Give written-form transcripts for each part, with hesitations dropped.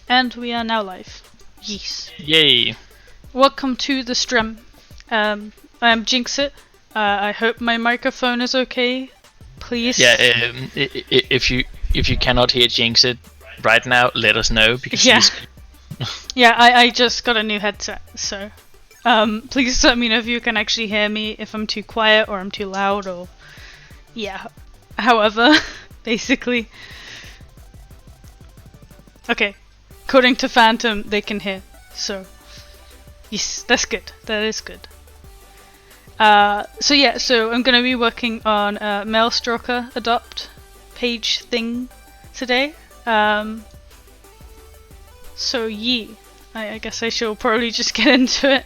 And we are now live. Yes. Yay. Welcome to the stream. I'm Jinxit. I hope my microphone is okay. Please. Yeah, if you cannot hear Jinxit right now, let us know because yeah, I just got a new headset, so please let me know if you can actually hear me, if I'm too quiet or I'm too loud or however, basically. Okay. According to Phantom, they can hear, so yes, that's good. That is good. So I'm gonna be working on a Mailstalker adopt page thing today. I guess I shall probably just get into it.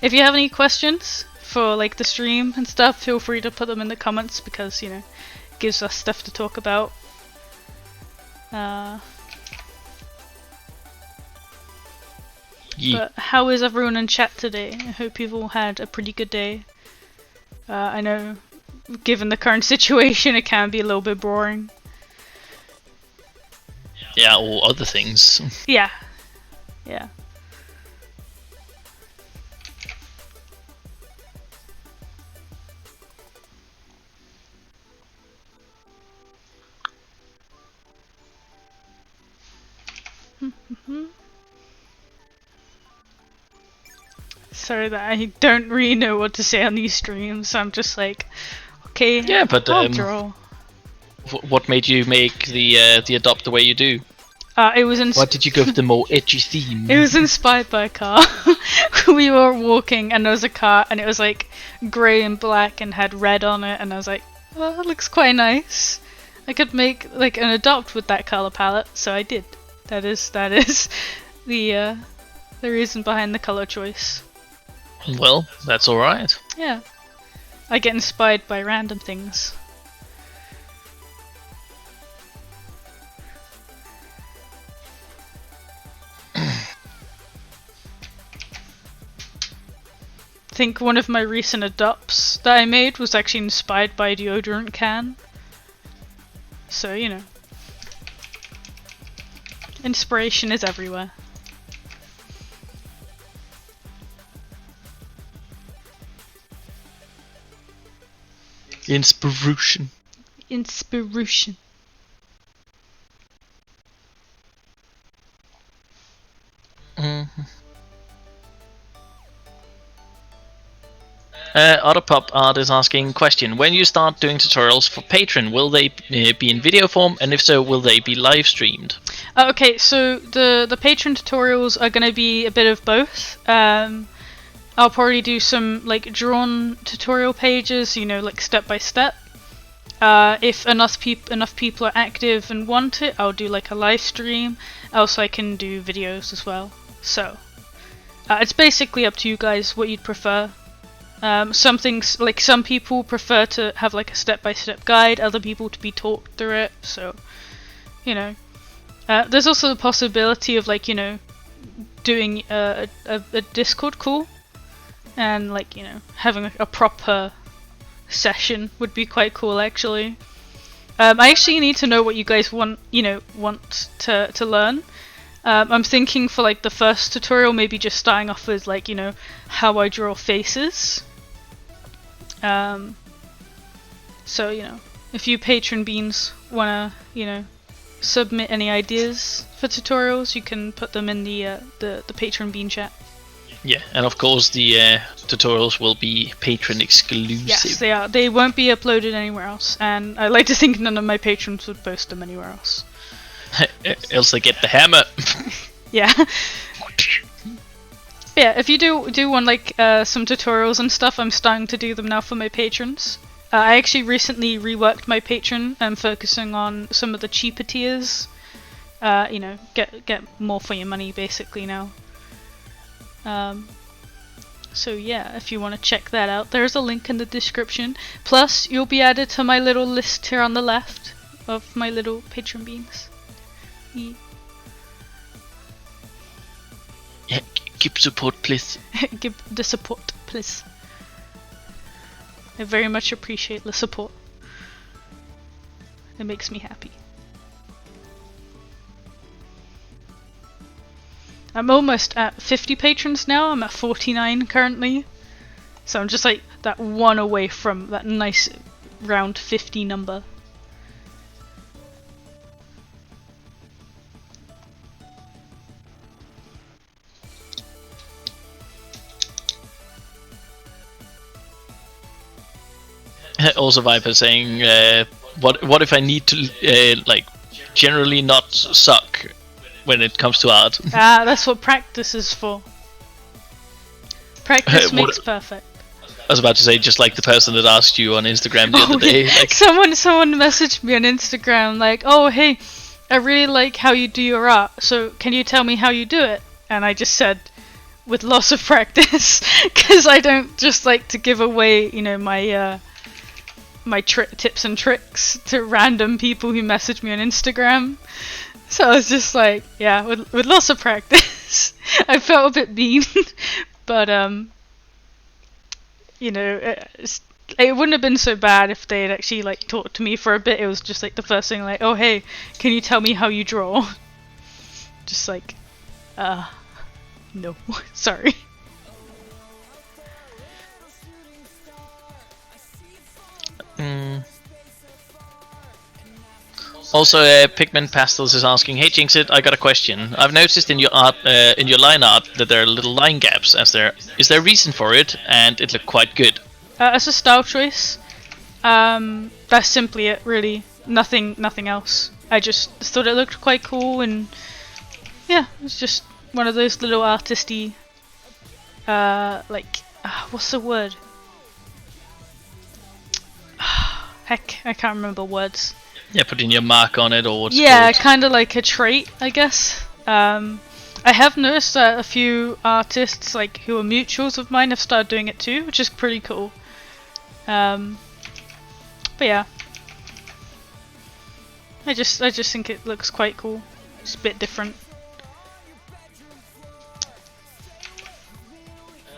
If you have any questions for like the stream and stuff, feel free to put them in the comments because it gives us stuff to talk about. But how is everyone in chat today? I hope you've all had a pretty good day. I know, given the current situation, it can be a little bit boring. Yeah, or other things. Yeah. Sorry that I don't really know what to say on these streams, so I'm just like, okay, yeah, but I'll draw. What made you make the adopt the way you do? It was Why did you go for the more edgy theme? It was inspired by a car. We were walking and there was a car and it was like grey and black and had red on it, and I was like, well, that looks quite nice. I could make like an adopt with that colour palette, so I did. That is the reason behind the colour choice. Well, that's alright. Yeah. I get inspired by random things. I think one of my recent adopts that I made was actually inspired by a deodorant can. So, inspiration is everywhere. Inspiration. OtterPopArt is asking question: when you start doing tutorials for Patreon, will they be in video form, and if so, will they be live streamed? Okay, so the Patreon tutorials are going to be a bit of both. I'll probably do some like drawn tutorial pages, like step by step. If enough people are active and want it, I'll do like a live stream. Else I can do videos as well. So it's basically up to you guys what you'd prefer. Some things, like some people prefer to have like a step-by-step guide, other people to be taught through it, so there's also the possibility of like doing a Discord call and like having a proper session would be quite cool actually. I actually need to know what you guys want to learn. I'm thinking for like the first tutorial, maybe just starting off with like how I draw faces. So if you patron beans wanna submit any ideas for tutorials, you can put them in the patron bean chat. Yeah, and of course the tutorials will be patron exclusive. Yes, they are. They won't be uploaded anywhere else, and I like to think none of my patrons would post them anywhere else. Else they get the hammer. Yeah. Yeah, if you do want like some tutorials and stuff, I'm starting to do them now for my patrons. I actually recently reworked my patron and focusing on some of the cheaper tiers. You know, get more for your money basically now. So yeah, if you want to check that out, there's a link in the description. Plus, you'll be added to my little list here on the left of my little patron beans. Yeah, keep support, please. Give the support, please. I very much appreciate the support. It makes me happy. I'm almost at 50 patrons now. I'm at 49 currently. So I'm just like that one away from that nice round 50 number. Also Viper saying, what if I need to like generally not suck when it comes to art? That's what practice is for. Practice makes perfect. I was about to say, just like the person that asked you on Instagram the other day. Yeah. Like, someone messaged me on Instagram like, oh hey, I really like how you do your art, so can you tell me how you do it? And I just said, with lots of practice, because I don't just like to give away, you know, my my tips and tricks to random people who message me on Instagram. So I was just like, yeah, with lots of practice. I felt a bit mean, but you know, it wouldn't have been so bad if they had actually like talked to me for a bit. It was just like the first thing, like, oh hey, can you tell me how you draw? Just like, no, sorry. Also, Pigment Pastels is asking, hey Jinxit, I got a question. I've noticed in your art, in your line art, that there are little line gaps. Is there a reason for it? And it looked quite good. As a style choice, that's simply it. Really, nothing else. I just thought it looked quite cool, and yeah, it's just one of those little artisty, like, what's the word? Heck, I can't remember words. Yeah, putting your mark on it or what's kind of like a trait, I guess. I have noticed that a few artists, like who are mutuals of mine, have started doing it too, which is pretty cool. But yeah, I just think it looks quite cool. It's a bit different.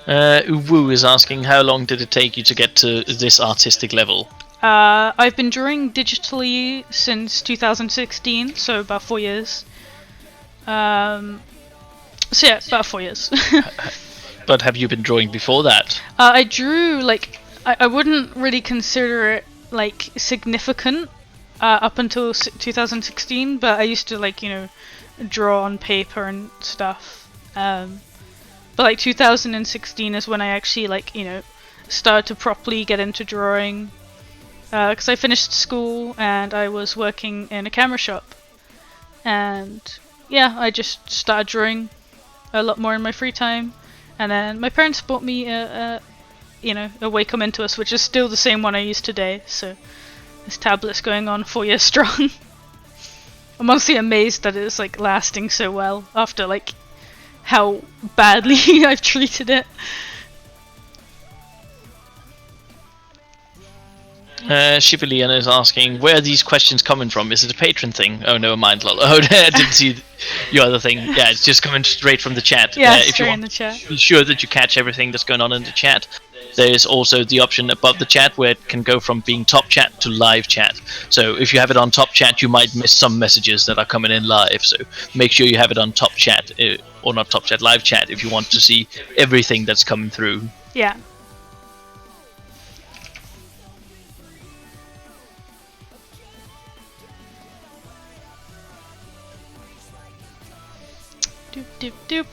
Uwu is asking, how long did it take you to get to this artistic level? I've been drawing digitally since 2016, so about 4 years. So yeah, about 4 years. But have you been drawing before that? I drew, like, I wouldn't really consider it like significant up until 2016, but I used to, like, you know, draw on paper and stuff. But like 2016 is when I actually, like, you know, started to properly get into drawing. Because I finished school and I was working in a camera shop, and yeah, I just started drawing a lot more in my free time. And then my parents bought me a Wacom Intuos, which is still the same one I use today. So this tablet's going on 4 years strong. I'm honestly amazed that it's like lasting so well after like how badly I've treated it. Shivalian is asking, where are these questions coming from? Is it a patron thing? Oh, never mind, lol. Oh, I didn't see your other thing. Yeah, it's just coming straight from the chat. Yeah, if you want in the chat. to be sure that you catch everything that's going on in the chat, there is also the option above the chat where it can go from being top chat to live chat. So if you have it on top chat, you might miss some messages that are coming in live. So make sure you have it on top chat, or not top chat, live chat, if you want to see everything that's coming through. Yeah. Doop doop doop.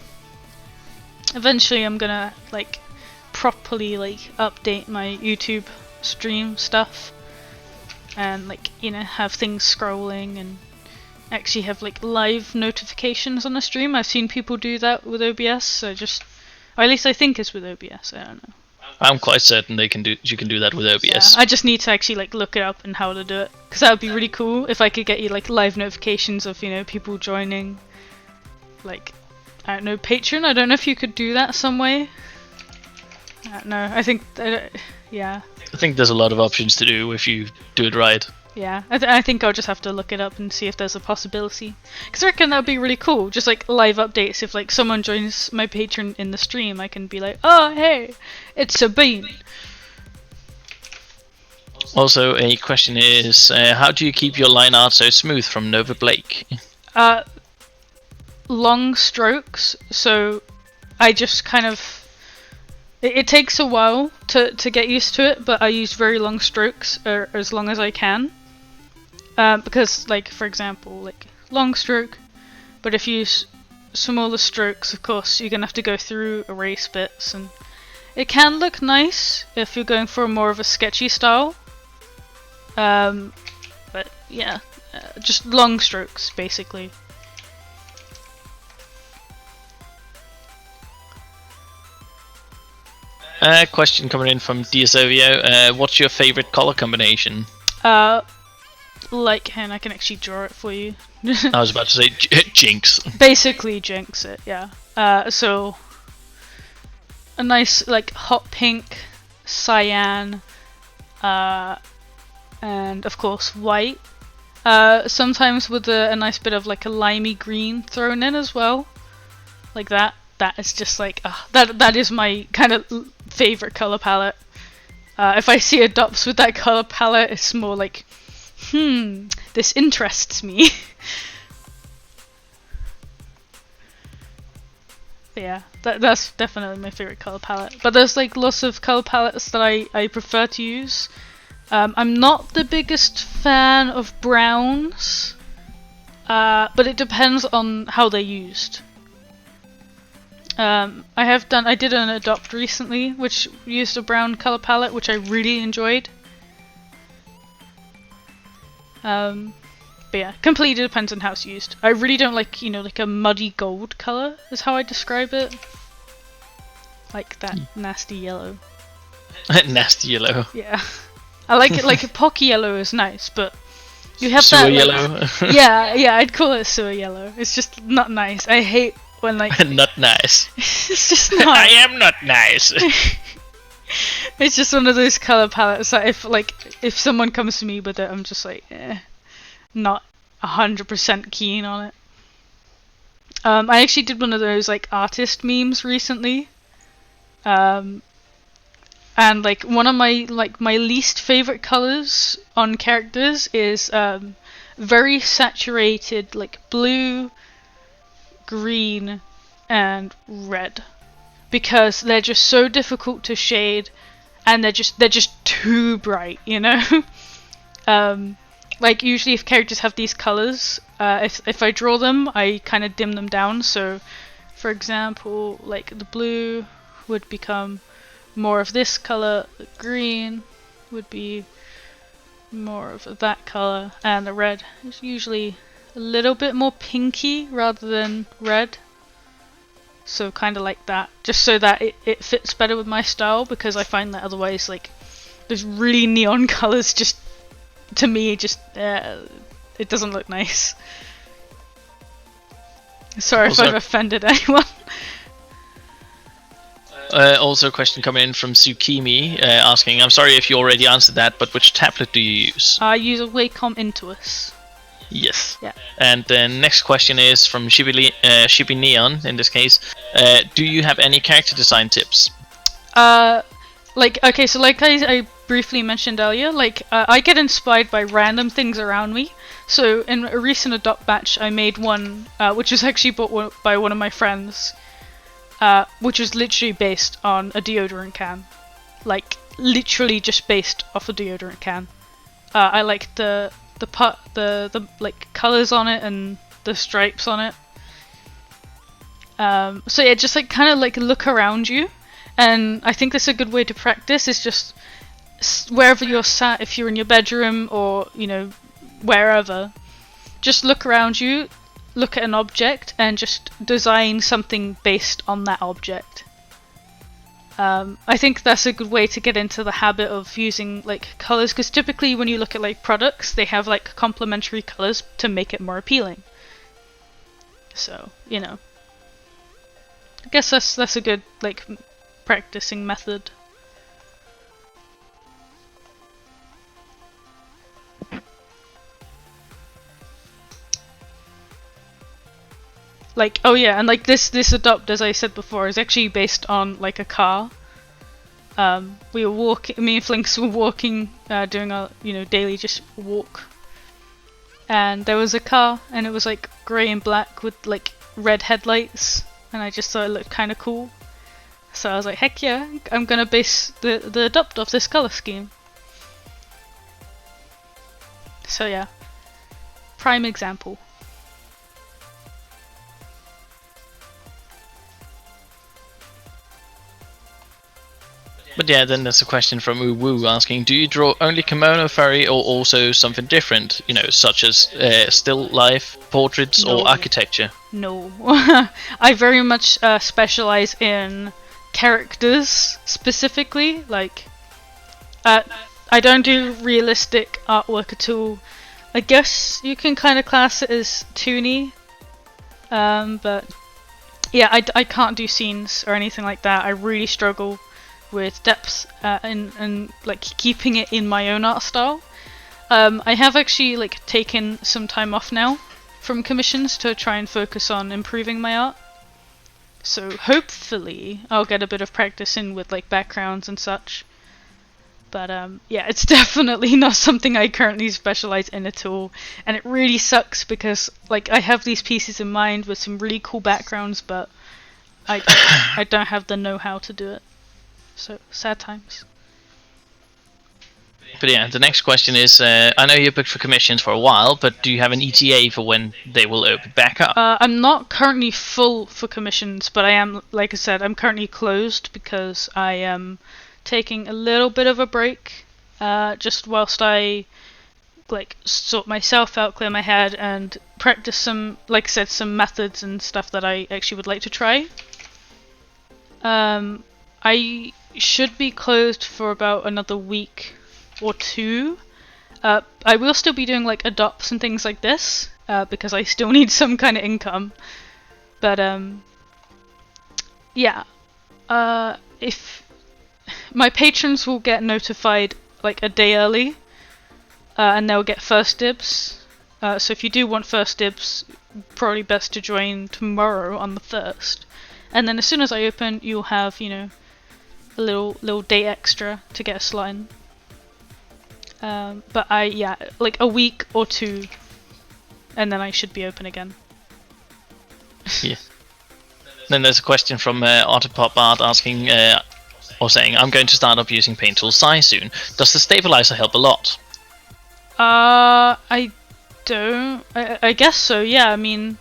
Eventually I'm gonna like properly like update my YouTube stream stuff and like, you know, have things scrolling and actually have like live notifications on the stream. I've seen people do that with OBS, so just, or at least I think it's with OBS, I don't know. I'm quite certain you can do that with OBS. Yeah, I just need to actually like look it up and how to do it, because that would be really cool if I could get you like live notifications of, you know, people joining, like, I don't know, Patreon. I don't know if you could do that some way. I don't know. I think yeah. I think there's a lot of options to do if you do it right. Yeah, I think I'll just have to look it up and see if there's a possibility. Because I reckon that would be really cool. Just like live updates. If like someone joins my Patreon in the stream, I can be like, oh hey, it's Sabine. Also, a question is, how do you keep your line art so smooth from Nova Blake? Long strokes. So I just kind of... It takes a while to get used to it, but I use very long strokes, or as long as I can. Because, like, for example, like, long stroke, but if you use smaller strokes, of course, you're gonna have to go through erase bits, and it can look nice if you're going for more of a sketchy style. But yeah, just long strokes, basically. Question coming in from Diasovio. What's your favorite color combination? Like, and I can actually draw it for you. I was about to say Jinx. Basically Jinx it, yeah. So a nice like hot pink, cyan, and of course white. Sometimes with a nice bit of like a limey green thrown in as well, like that. That is just like that is my kind of favorite color palette. If I see a Dops with that color palette, it's more like, this interests me. Yeah, that's definitely my favorite color palette. But there's like lots of color palettes that I prefer to use. I'm not the biggest fan of browns, but it depends on how they're used. I did an adopt recently, which used a brown color palette, which I really enjoyed. But yeah, completely depends on how it's used. I really don't like, you know, like a muddy gold color is how I describe it. Like that nasty yellow. Nasty yellow. Yeah. I like it like a pocky yellow is nice, but you have sewer that like, yellow. yeah, I'd call it sewer yellow. It's just not nice. I hate when like not nice. It's just not. I am not nice. It's just one of those color palettes that if someone comes to me with it, I'm just like, not 100% keen on it. I actually did one of those like artist memes recently. And like one of my least favorite colors on characters is very saturated like blue, green, and red, because they're just so difficult to shade, and they're just too bright, you know. Like usually if characters have these colors, if I draw them, I kind of dim them down. So, for example, like the blue would become more of this color, the green would be more of that color, and the red is usually a little bit more pinky rather than red. So kind of like that, just so that it fits better with my style, because I find that otherwise like those really neon colors just, to me, just it doesn't look nice. Sorry if I've offended anyone. Also a question coming in from Tsukimi, asking, I'm sorry if you already answered that, but which tablet do you use? I use a Wacom Intuos. Yes. Yeah. And the next question is from Shibi Neon, in this case. Do you have any character design tips? Like I briefly mentioned earlier, I get inspired by random things around me. So in a recent adopt batch, I made one, which was actually bought by one of my friends, which was literally based on a deodorant can. Like, literally just based off a deodorant can. I like the like colors on it and the stripes on it. So yeah, just like kind of like look around you, and I think that's a good way to practice. Is just wherever you're sat, if you're in your bedroom or wherever, just look around you, look at an object, and just design something based on that object. I think that's a good way to get into the habit of using like colors, because typically when you look at like products, they have like complementary colors to make it more appealing. So I guess that's a good like practicing method. Like, oh yeah, and like this adopt, as I said before, is actually based on like a car. We were walking, me and Flinx were walking, doing our daily just walk, and there was a car, and it was like grey and black with like red headlights, and I just thought it looked kind of cool. So I was like, heck yeah, I'm gonna base the adopt off this color scheme. So yeah, prime example. But yeah, then there's a question from Uwu asking, do you draw only kimono furry or also something different, such as still life, portraits, or architecture? No. I very much specialize in characters specifically. Like, I don't do realistic artwork at all. I guess you can kind of class it as toony. But yeah, I can't do scenes or anything like that. I really struggle with depth and like keeping it in my own art style. I have actually like taken some time off now from commissions to try and focus on improving my art. So hopefully I'll get a bit of practice in with like backgrounds and such. But yeah, it's definitely not something I currently specialize in at all, and it really sucks because like I have these pieces in mind with some really cool backgrounds, but I don't have the know-how to do it. So, sad times. But yeah, the next question is, I know you're booked for commissions for a while, but do you have an ETA for when they will open back up? I'm not currently full for commissions, but I am, like I said, I'm currently closed because I am taking a little bit of a break, just whilst I like sort myself out, clear my head, and practice some, like I said, some methods and stuff that I actually would like to try. I should be closed for about another week or two. I will still be doing like adopts and things like this, because I still need some kind of income. But yeah, if my patrons will get notified like a day early, and they'll get first dibs. So if you do want first dibs, probably best to join tomorrow on the 1st. And then as soon as I open, you'll have, a little day extra to get a slot in. But yeah, like a week or two, and then I should be open again. Yeah. Then there's a question from OtterPopArt asking, or saying, I'm going to start up using Paint Tool Sai soon. Does the stabilizer help a lot? I don't. I guess so. Yeah. I mean.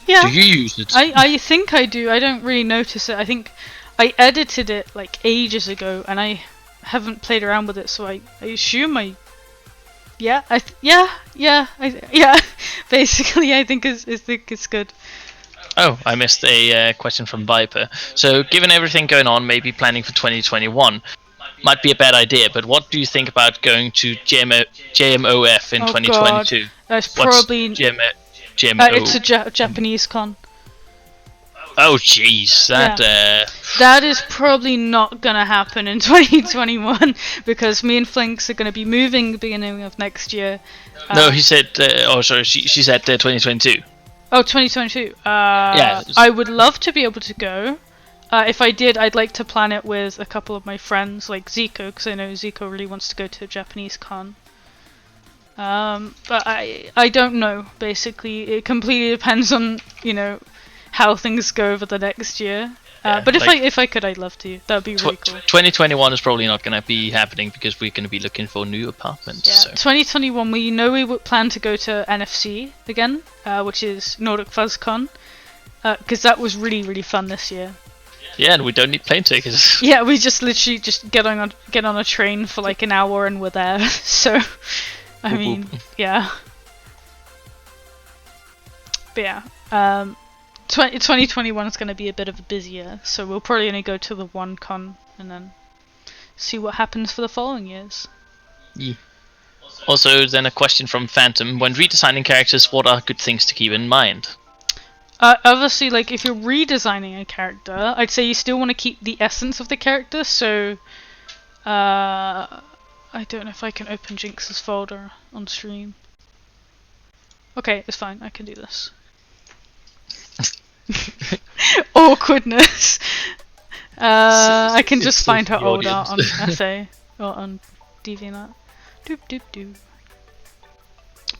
Yeah. Do you use it? I think I do. I don't really notice it. I think I edited it like ages ago, and I haven't played around with it, so I assume yeah. Basically, I think it's good. Oh, I missed a question from Viper. So, given everything going on, maybe planning for 2021 might be a bad idea. But what do you think about going to JMOF in 2022? God. That's probably GMO. It's a Japanese con. Oh jeez, that is probably not gonna happen in 2021 because me and Flinx are gonna be moving at the beginning of next year. No, he said. She said 2022. Oh, 2022. Yeah. I would love to be able to go. If I did, I'd like to plan it with a couple of my friends, like Zico, because I know Zico really wants to go to a Japanese con. But I don't know. Basically, it completely depends on how things go over the next year. Yeah, but if I could, I'd love to. That'd be really cool. 2021 is probably not going to be happening because we're going to be looking for new apartments. Yeah, so. 2021, we would plan to go to NFC again, which is Nordic FuzzCon. because that was really, really fun this year. Yeah, and we don't need plane tickets. Yeah, we just literally just get on a train for like an hour and we're there. So, I mean, yeah. But yeah, 2021 is going to be a bit of a busy year, so we'll probably only go to the one con and then see what happens for the following years. Yeah. Also, then a question from Phantom: when redesigning characters, what are good things to keep in mind? Obviously, like if you're redesigning a character, I'd say you still want to keep the essence of the character. So, I don't know if I can open Jinx's folder on stream. Okay, it's fine. I can do this. Awkwardness. I can just find her old art on SA or on DeviantArt. Doop doop doop.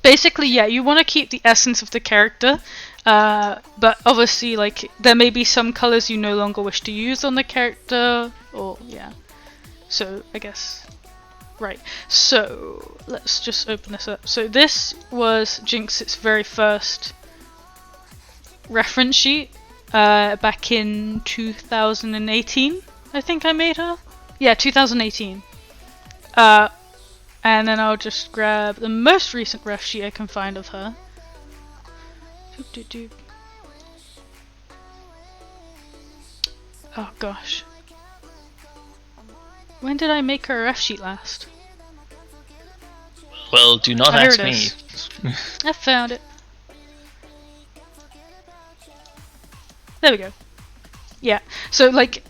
Basically, yeah, you want to keep the essence of the character. But obviously, like, there may be some colors you no longer wish to use on the character, or, yeah. So, I guess. Right. So, let's just open this up. So, this was Jinxit's very first reference sheet, back in 2018, I think I made her? Yeah, 2018. And then I'll just grab the most recent ref sheet I can find of her. Oh gosh. When did I make her a ref sheet last? Well, do not ask me. I found it. There we go. Yeah, so like,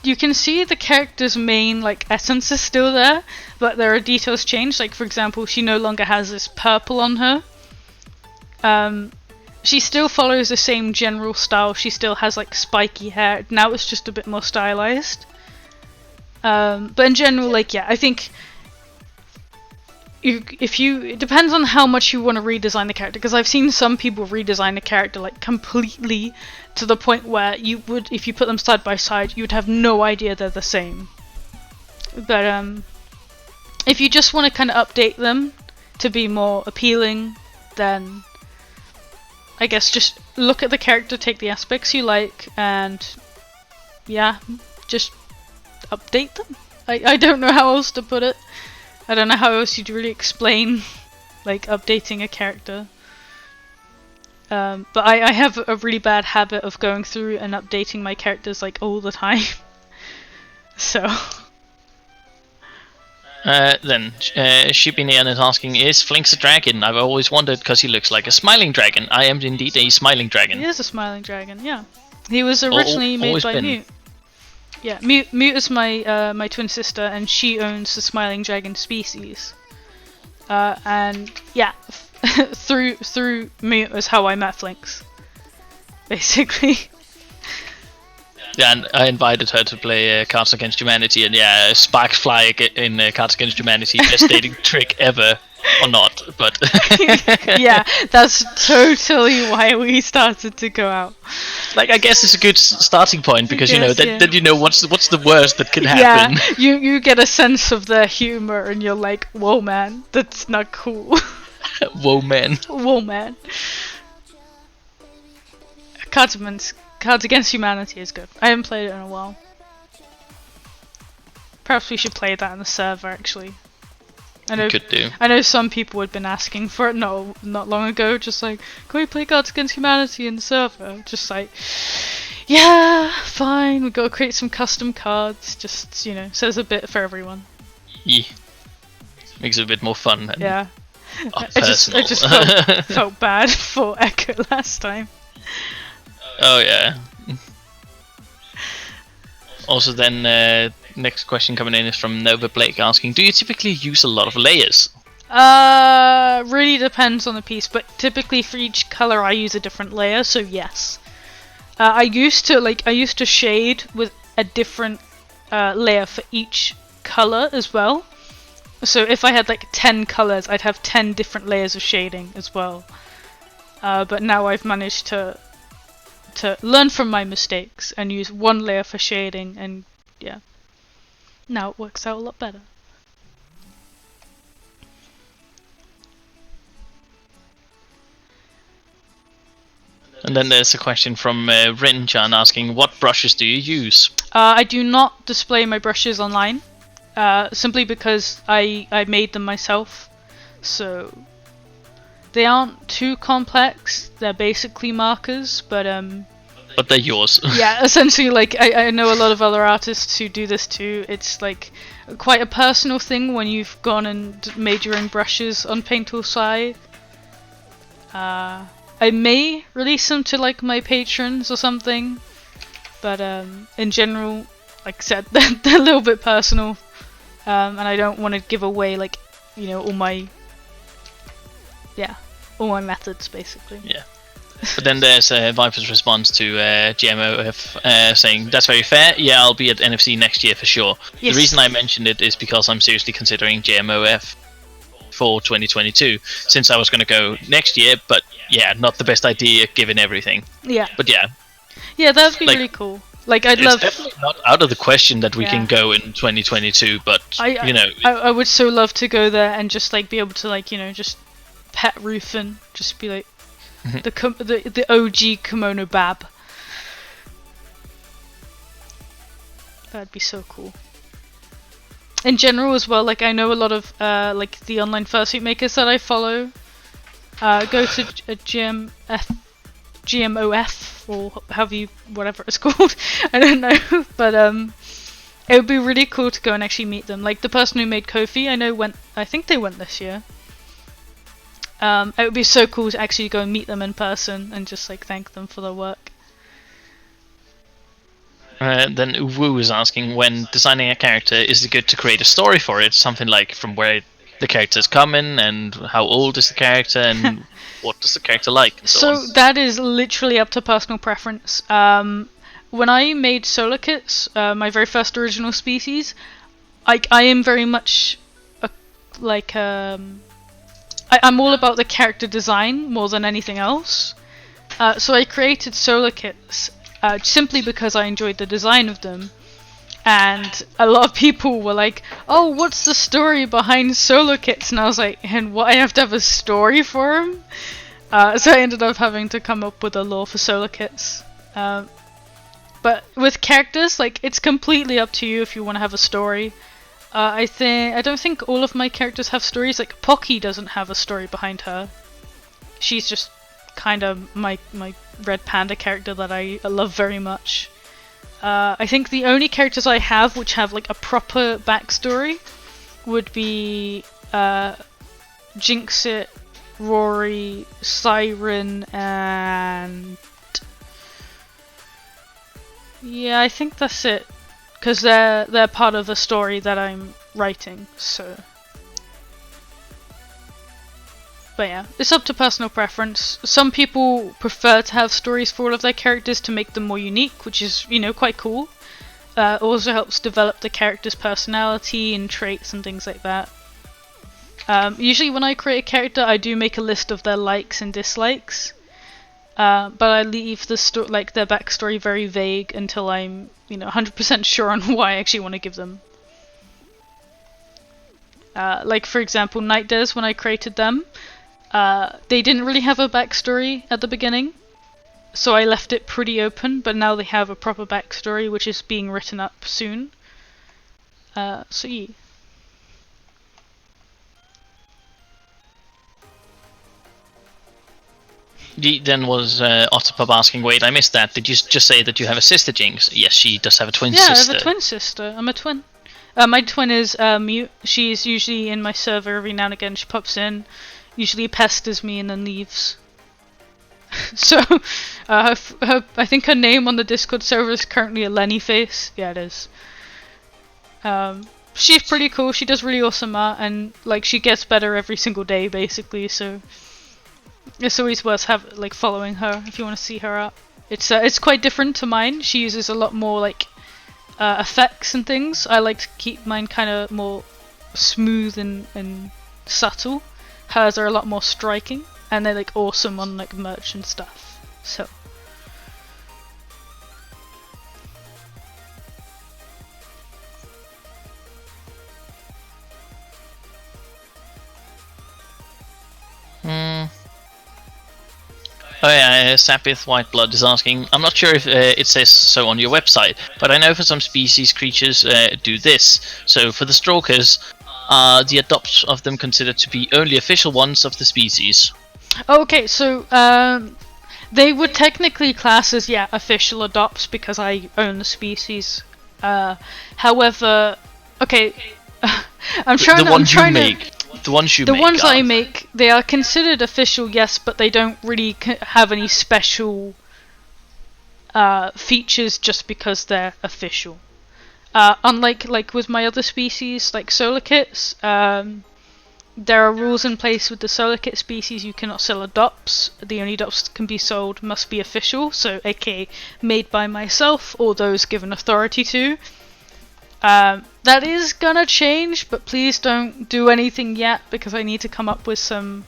you can see the character's main like essence is still there, but there are details changed. Like for example, she no longer has this purple on her. She still follows the same general style. She still has like spiky hair. Now it's just a bit more stylized. But in general, like yeah, I think it depends on how much you want to redesign the character, because I've seen some people redesign the character like completely to the point where you would, if you put them side by side, you would have no idea they're the same. But if you just want to kind of update them to be more appealing, then I guess just look at the character, take the aspects you like, and yeah, just update them. I don't know how else to put it. I don't know how else you'd really explain like updating a character. But I have a really bad habit of going through and updating my characters like all the time. So then Shipinian is asking, is Flinx a dragon? I've always wondered because he looks like a smiling dragon. I am indeed a smiling dragon. He is a smiling dragon, yeah. He was originally made by Mute. Yeah, Mute is my my twin sister, and she owns the smiling dragon species. And yeah, through Mute is how I met Flinx, basically. Yeah, and I invited her to play Cards Against Humanity, and yeah, sparks fly in Cards Against Humanity, best dating trick ever, or not, but... Yeah, that's totally why we started to go out. Like, I guess it's a good starting point, because you know, then you know what's the worst that can happen. Yeah, you get a sense of their humor, and you're like, whoa man, that's not cool. Whoa man. Whoa man. Cards Against Humanity is good. I haven't played it in a while. Perhaps we should play that in the server, actually. Could do. I know some people had been asking for it not long ago, just like, can we play Cards Against Humanity in the server? Just like, yeah, fine, we gotta create some custom cards, just, you know, so there's a bit for everyone. Yeah. Makes it a bit more fun then. Yeah. I just felt bad for Ekko last time. Oh yeah. Also then, next question coming in is from Nova Blake asking, do you typically use a lot of layers? Really depends on the piece, but typically for each color I use a different layer, so yes. I used to shade with a different layer for each color as well. So if I had like 10 colors, I'd have 10 different layers of shading as well. But now I've managed to learn from my mistakes and use one layer for shading, and yeah, now it works out a lot better. And then there's a question from Rin-chan asking, what brushes do you use? I do not display my brushes online, simply because I made them myself. So they aren't too complex. They're basically markers, but they're yours. yeah, essentially, like I know a lot of other artists who do this too. It's like quite a personal thing when you've gone and made your own brushes on Painttool side. I may release them to like my patrons or something, but in general, like I said, they're a little bit personal, and I don't want to give away like all my methods basically. Yeah. But then there's Viper's response to GMOF saying, that's very fair. Yeah, I'll be at NFC next year for sure. Yes. The reason I mentioned it is because I'm seriously considering GMOF for 2022, since I was going to go next year, but yeah, not the best idea given everything. Yeah. But yeah. Yeah, that'd be really cool. Like, I'd love. It's definitely not out of the question that we can go in 2022, but I would so love to go there and just like be able to like just pet roof and just be like the OG kimono bab. That'd be so cool. In general as well, like I know a lot of like the online fursuit makers that I follow go to a GMOF or whatever it's called. I don't know, but it would be really cool to go and actually meet them. Like the person who made Kofi, I think they went this year. It would be so cool to actually go and meet them in person and just like thank them for their work. Then Uwu is asking, when designing a character, is it good to create a story for it? Something like from where the character's coming and how old is the character and what does the character like? And so on. That is literally up to personal preference. When I made solo kits, my very first original species, I am very much I'm all about the character design more than anything else. So I created solo kits simply because I enjoyed the design of them. And a lot of people were like, oh, what's the story behind solo kits? And I was like, and what, I have to have a story for them? So I ended up having to come up with a lore for solo kits. But with characters, like, it's completely up to you if you want to have a story. I don't think all of my characters have stories. Like Pocky doesn't have a story behind her. She's just kind of my red panda character that I love very much. I think the only characters I have which have like a proper backstory would be Jinxit, Rory, Siren, and yeah, I think that's it. Because they're part of the story that I'm writing, so. But yeah, it's up to personal preference. Some people prefer to have stories for all of their characters to make them more unique, which is, quite cool. Also helps develop the character's personality and traits and things like that. Usually when I create a character, I do make a list of their likes and dislikes. But I leave their backstory very vague until I'm 100% sure on who I actually want to give them. Like for example, Night Dares, when I created them, they didn't really have a backstory at the beginning, so I left it pretty open, but now they have a proper backstory which is being written up soon. So yeah. Then was OtterPop asking, wait, I missed that. Did you just say that you have a sister, Jinx? Yes, she does have a twin sister. Yeah, I have a twin sister. I'm a twin. My twin is mute. She's usually in my server every now and again. She pops in, usually pesters me and then leaves. So, I think her name on the Discord server is currently a Lenny face. Yeah, it is. She's pretty cool. She does really awesome art, and like she gets better every single day, basically. So. It's always worth following her if you want to see her art. It's quite different to mine. She uses a lot more effects and things. I like to keep mine kind of more smooth and subtle. Hers are a lot more striking, and they're awesome on merch and stuff. So. Oh yeah, Sapith Whiteblood is asking, I'm not sure if it says so on your website, but I know for some species creatures do this. So for the Stalkers, are the adopts of them considered to be only official ones of the species? Okay, so they would technically class as official adopts because I own the species. However, okay, The ones you make. The ones I make, they are considered official, yes, but they don't really have any special features just because they're official. Unlike with my other species, like solar kits, there are rules in place with the solar kit species. You cannot sell adopts. The only adopts that can be sold must be official, so aka made by myself or those given authority to. That is gonna change, but please don't do anything yet because I need to come up with some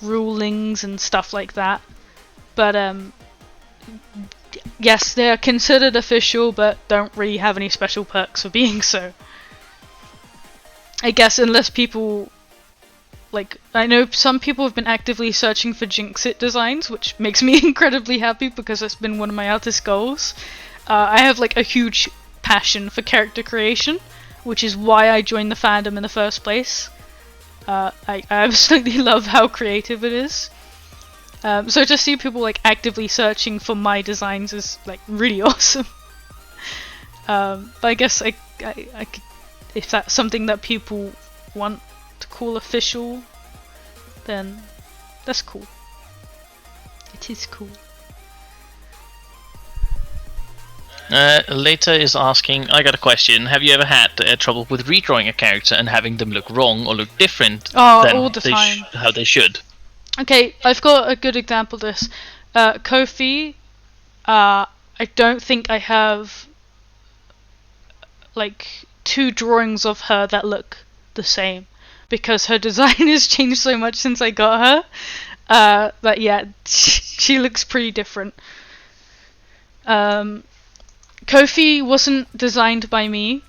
rulings and stuff like that. But yes, they are considered official, but don't really have any special perks for being so. I guess unless people, I know some people have been actively searching for Jinxit designs, which makes me incredibly happy because it's been one of my artist goals. I have a huge passion for character creation, which is why I joined the fandom in the first place. I absolutely love how creative it is. So to see people actively searching for my designs is really awesome. But I guess I could, if that's something that people want to call official, then that's cool. It is cool. Later is asking, I got a question. Have you ever had trouble with redrawing a character and having them look wrong or look different than all the time. How they should? Okay, I've got a good example of this. Kofi, I don't think I have 2 drawings of her that look the same because her design has changed so much since I got her. But yeah, she looks pretty different. Kofi wasn't designed by me.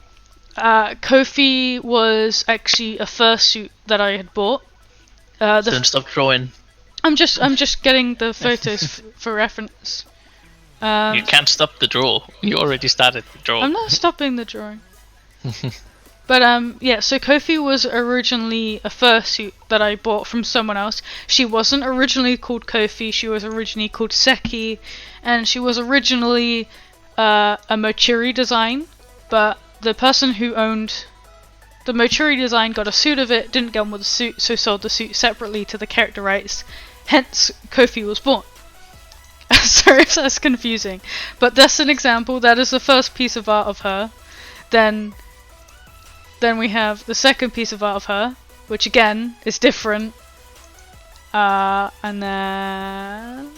Kofi was actually a fursuit that I had bought. Don't stop drawing. I'm just getting the photos for reference. You can't stop the draw. You already started the draw. I'm not stopping the drawing. But yeah, so Kofi was originally a fursuit that I bought from someone else. She wasn't originally called Kofi, she was originally called Seki, and she was originally a Momochii design, but the person who owned the Momochii design got a suit of it, didn't get on with the suit, so sold the suit separately to the character rights, hence Kofi was born. Sorry if that's confusing, but that's an example. That is the first piece of art of her. Then we have the second piece of art of her, which again is different, and then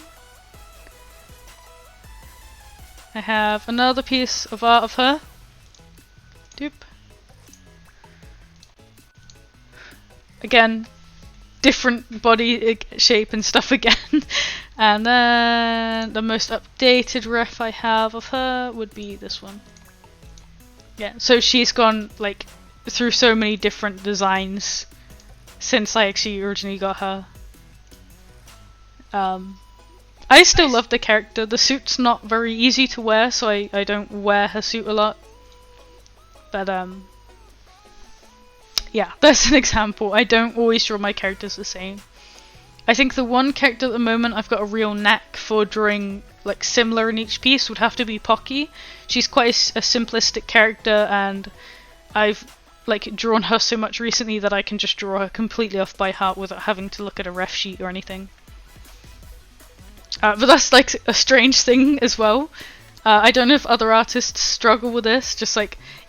I have another piece of art of her. Doop. Again, different body shape and stuff again. And then the most updated ref I have of her would be this one. Yeah, so she's gone through so many different designs since I actually originally got her. I still love the character. The suit's not very easy to wear, so I don't wear her suit a lot. But yeah, that's an example. I don't always draw my characters the same. I think the one character at the moment I've got a real knack for drawing similar in each piece would have to be Pocky. She's quite a simplistic character, and I've drawn her so much recently that I can just draw her completely off by heart without having to look at a ref sheet or anything. But that's a strange thing as well. I don't know if other artists struggle with this, just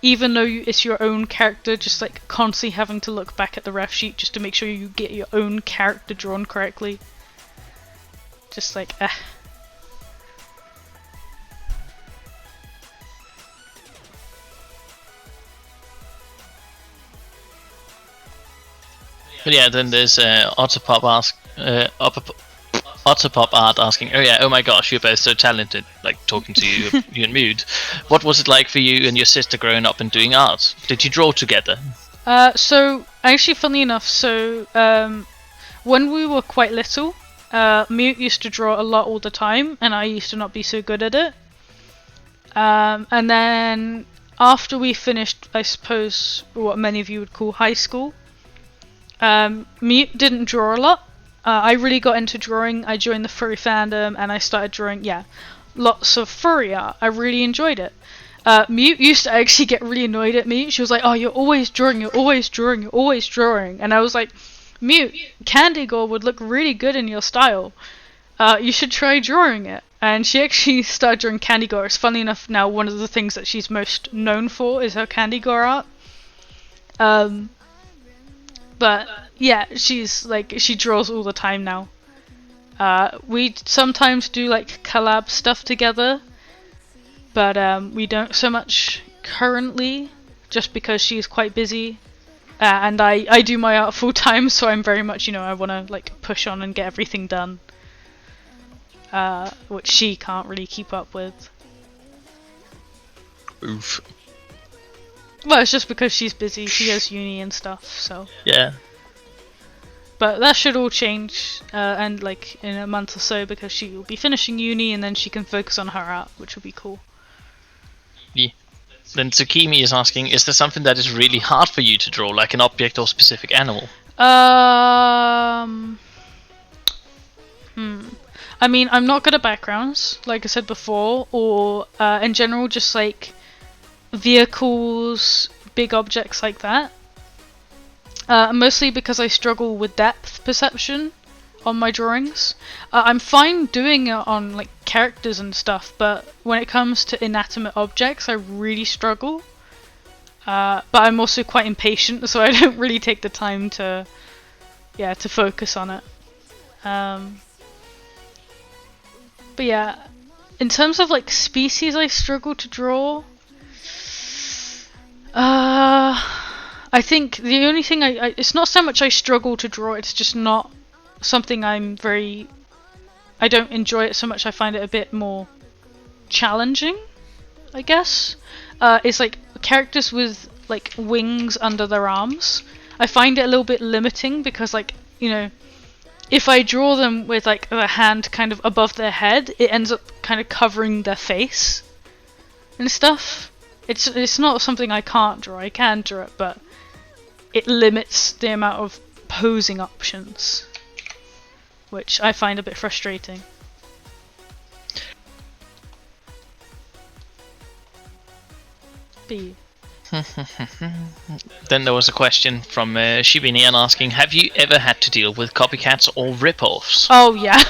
even though it's your own character, just constantly having to look back at the ref sheet just to make sure you get your own character drawn correctly. Just eh. But yeah, then there's OtterPopArt asking, oh my gosh, you're both so talented, talking to you, you and Mood. What was it like for you and your sister growing up and doing art? Did you draw together? So, actually, funny enough, when we were quite little, Mute used to draw a lot all the time, and I used to not be so good at it. And then after we finished, I suppose, what many of you would call high school, Mute didn't draw a lot. I really got into drawing. I joined the furry fandom, and I started drawing, lots of furry art. I really enjoyed it. Mute used to actually get really annoyed at me. She was like, "Oh, you're always drawing, you're always drawing, you're always drawing." And I was like, "Mute, Candy Girl would look really good in your style. You should try drawing it." And she actually started drawing Candy Girl. It's funny enough now, one of the things that she's most known for is her Candy Girl art. But yeah, she's like, she draws all the time now. We sometimes do like collab stuff together, but we don't so much currently, just because she's quite busy. And I do my art full time, so I'm very much, I want to like push on and get everything done. Which she can't really keep up with. Oof. Well, it's just because she's busy. She has uni and stuff, so. Yeah. But that should all change, and like in a month or so, because she will be finishing uni and then she can focus on her art, which will be cool. Yeah. Then Tsukimi is asking, is there something that is really hard for you to draw, like an object or specific animal? I mean, I'm not good at backgrounds, like I said before, or in general, just like vehicles, big objects like that. Mostly because I struggle with depth perception on my drawings. I'm fine doing it on like characters and stuff, but when it comes to inanimate objects, I really struggle. But I'm also quite impatient, so I don't really take the time to focus on it. But yeah, in terms of like species I struggle to draw, I think the only thing it's not so much I struggle to draw, it's just not something I don't enjoy it so much. I find it a bit more challenging, I guess. It's like characters with like wings under their arms. I find it a little bit limiting because, like, if I draw them with like the hand kind of above their head, it ends up kind of covering their face and stuff. It's not something I can't draw. I can draw it, but it limits the amount of posing options, which I find a bit frustrating. B. Then there was a question from Shibinian asking, have you ever had to deal with copycats or rip-offs? Oh yeah,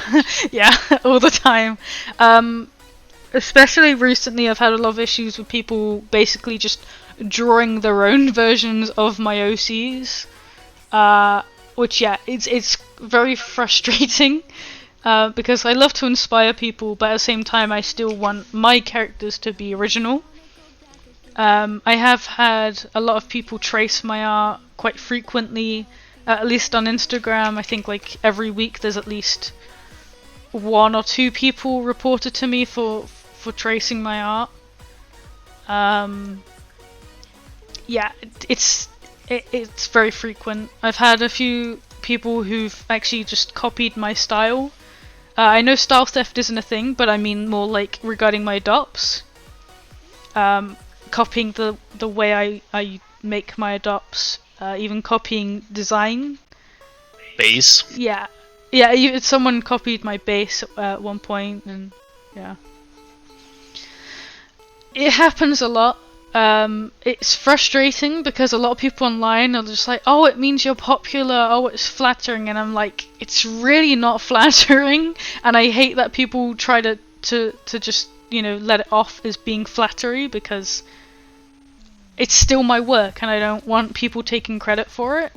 yeah, all the time. Especially recently, I've had a lot of issues with people basically just drawing their own versions of my OCs, which it's very frustrating, because I love to inspire people, but at the same time I still want my characters to be original. I have had a lot of people trace my art quite frequently, at least on Instagram. I think like every week there's at least 1 or 2 people reported to me for tracing my art. Yeah, it's very frequent. I've had a few people who've actually just copied my style. I know style theft isn't a thing, but I mean more like regarding my adopts. Copying the way I make my adopts, even copying design. Base. Yeah, someone copied my base at one point, and yeah. It happens a lot. It's frustrating because a lot of people online are just like, oh, it means you're popular, oh, it's flattering, and I'm like, it's really not flattering, and I hate that people try to just, let it off as being flattery, because it's still my work and I don't want people taking credit for it.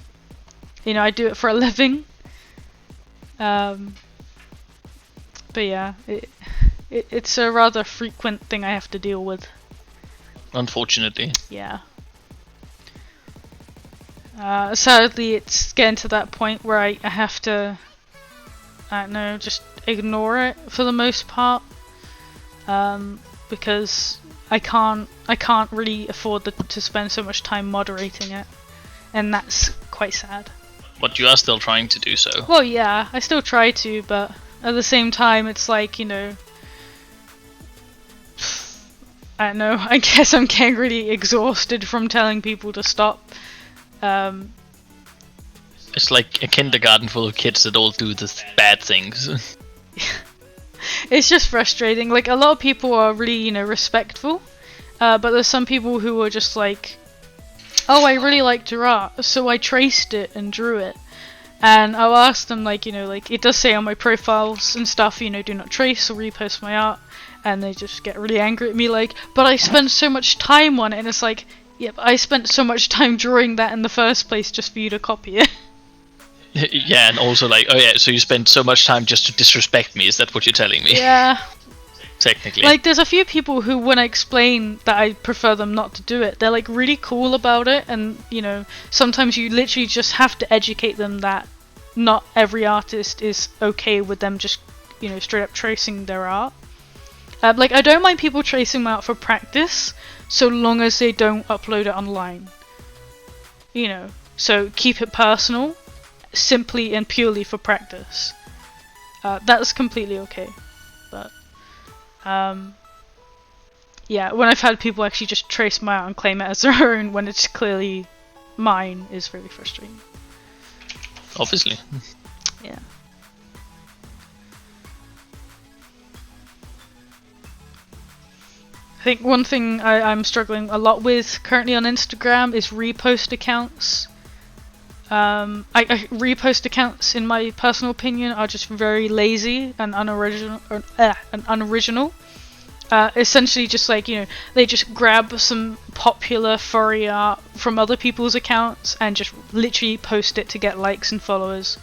I do it for a living. But yeah, it's a rather frequent thing I have to deal with. Unfortunately. Yeah. Sadly, it's getting to that point where I have to, I don't know, just ignore it for the most part. Because I can't really afford to spend so much time moderating it, and that's quite sad. But you are still trying to do so. Well, yeah, I still try to, but at the same time, it's like, you know, I don't know, I guess I'm getting really exhausted from telling people to stop. It's like a kindergarten full of kids that all do the bad things. It's just frustrating. Like, a lot of people are really, you know, respectful, but there's some people who are just like, oh, I really liked your art, so I traced it and drew it. And I'll ask them, like, you know, like, it does say on my profiles and stuff, you know, do not trace or repost my art. And they just get really angry at me, like, but I spent so much time on it. And it's like, yeah, but I spent so much time drawing that in the first place just for you to copy it. Yeah, and also like, oh yeah, so you spent so much time just to disrespect me, is that what you're telling me? Yeah. Technically. Like, there's a few people who, when I explain that I prefer them not to do it, they're like really cool about it, and you know, sometimes you literally just have to educate them that not every artist is okay with them just, you know, straight up tracing their art. Like, I don't mind people tracing my art for practice, so long as they don't upload it online. You know, so keep it personal, simply and purely for practice. That's completely okay. But yeah, when I've had people actually just trace my art and claim it as their own when it's clearly mine is very frustrating. Obviously. Yeah. I think one thing I'm struggling a lot with currently on Instagram is repost accounts. Repost accounts, in my personal opinion, are just very lazy and unoriginal. Essentially, just like, you know, they just grab some popular furry art from other people's accounts and just literally post it to get likes and followers.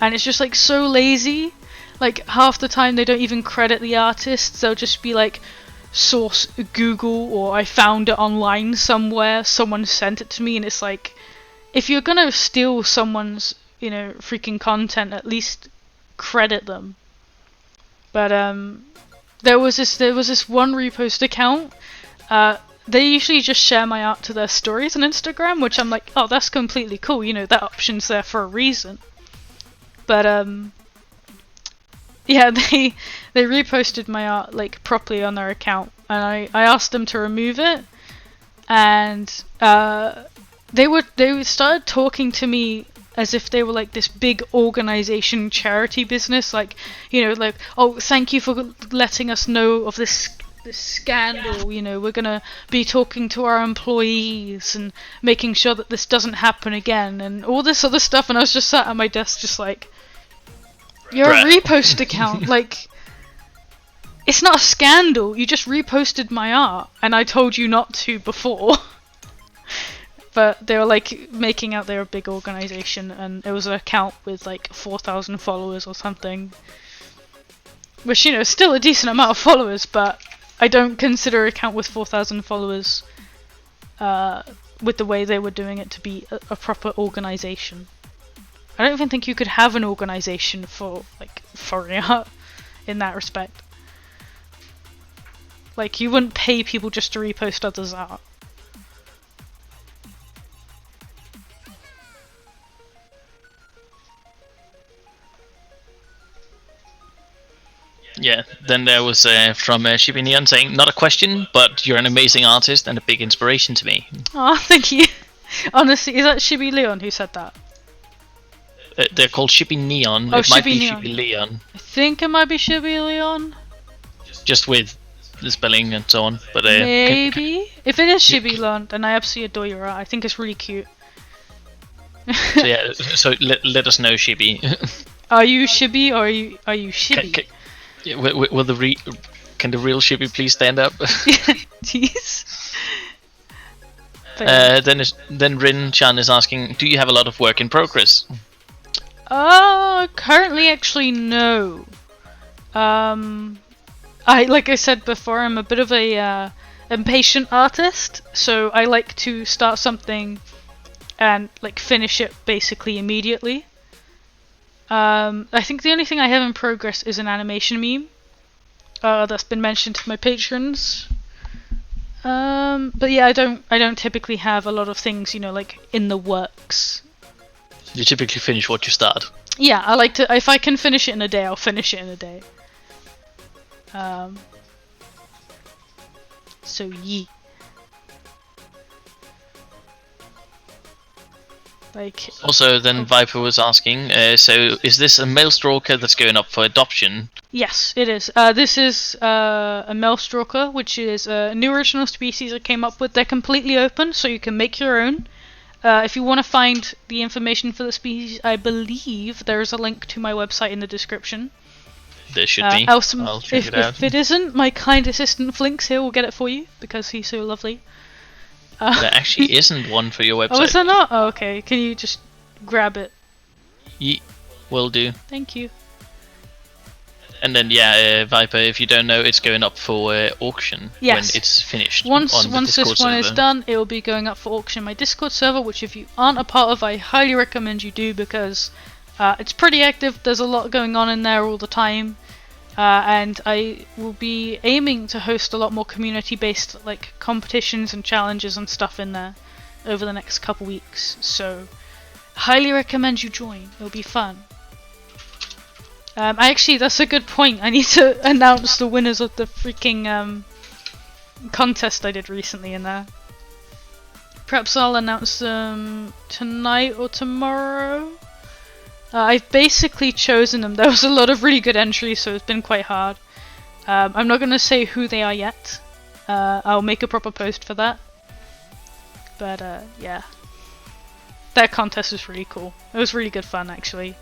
And it's just like so lazy. Like, half the time they don't even credit the artists. They'll just be like, source Google, or I found it online somewhere, someone sent it to me. And it's like, if you're gonna steal someone's, you know, freaking content, at least credit them. But there was this one repost account. They usually just share my art to their stories on Instagram, which I'm like, oh, that's completely cool, you know, that option's there for a reason. But yeah, they reposted my art like properly on their account, and I asked them to remove it, and they started talking to me as if they were like this big organization, charity business, like, you know, like, oh, thank you for letting us know of this scandal, you know, we're gonna be talking to our employees and making sure that this doesn't happen again, and all this other stuff. And I was just sat at my desk just like, you're a repost account, like, it's not a scandal, you just reposted my art and I told you not to before. But they were like making out they're a big organization, and it was an account with like 4,000 followers or something, which, you know, is still a decent amount of followers, but I don't consider an account with 4,000 followers with the way they were doing it to be a proper organization. I don't even think you could have an organization for like furry art in that respect. Like, you wouldn't pay people just to repost others' art. Yeah, then there was from Shibi Neon saying, not a question, but you're an amazing artist and a big inspiration to me. Oh, thank you. Honestly, is that Shibi Leon who said that? They're called Shibi Neon. Oh, it might be Neon. Shibi Leon. I think it might be Shibi Leon. Just with the spelling and so on. But maybe. If it is Shibi Leon, then I absolutely adore your art. I think it's really cute. So yeah, so let us know, Shibi. Are you Shibi or are you Shibi? Can the real Shibi please stand up? Jeez. Then Rin-chan is asking, do you have a lot of work in progress? Currently actually no. Like I said before, I'm a bit of a impatient artist, so I like to start something and like finish it basically immediately. I think the only thing I have in progress is an animation meme that's been mentioned to my patrons. But yeah, I don't typically have a lot of things, you know, like in the works. You typically finish what you start. Yeah, I like to. If I can finish it in a day, I'll finish it in a day. So yeah. Like. Also, then Viper was asking, so is this a male stalker that's going up for adoption? Yes, it is. This is a male stalker, which is a new original species I came up with. They're completely open, so you can make your own. If you want to find the information for the species, I believe there is a link to my website in the description. There should be. Else, I'll check it out. If it isn't, my kind assistant Flinx here will get it for you, because he's so lovely. There actually isn't one for your website. Oh, is there not? Oh, okay. Can you just grab it? Will do. Thank you. And then, Viper, if you don't know, it's going up for auction when it's finished. Once on the Discord this one is server. done, it will be going up for auction on my Discord server, which if you aren't a part of, I highly recommend you do, because it's pretty active. There's a lot going on in there all the time. And I will be aiming to host a lot more community-based like competitions and challenges and stuff in there over the next couple weeks. So, highly recommend you join. It'll be fun. Actually, that's a good point. I need to announce the winners of the freaking contest I did recently in there. Perhaps I'll announce them tonight or tomorrow. I've basically chosen them. There was a lot of really good entries, so it's been quite hard. I'm not going to say who they are yet. I'll make a proper post for that. But yeah. That contest was really cool. It was really good fun, actually.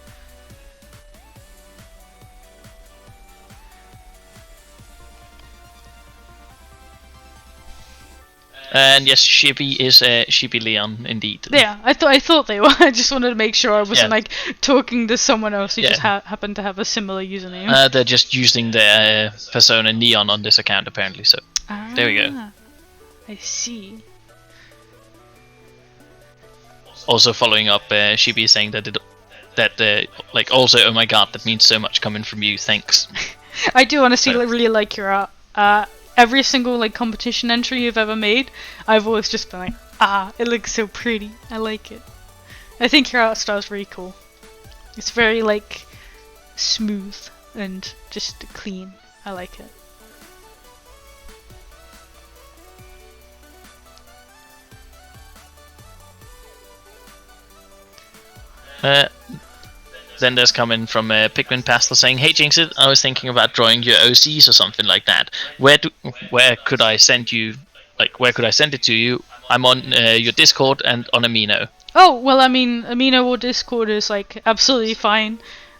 And yes, Shippy is Shippy Leon, indeed. Yeah, I thought they were. I just wanted to make sure I wasn't like talking to someone else who just happened to have a similar username. They're just using their persona Neon on this account, apparently. So there we go. I see. Also following up, Shippy is saying that like also, oh my god, that means so much coming from you. Thanks. I do honestly really like your art. Every single like competition entry you've ever made, I've always just been like, it looks so pretty. I like it. I think your art style is really cool. It's very like smooth and just clean. I like it. Then there's coming from Pikmin Pastel saying, "Hey Jinxit, I was thinking about drawing your OCs or something like that. Where could I send you? Like, where could I send it to you? I'm on your Discord and on Amino." Oh well, I mean, Amino or Discord is like absolutely fine.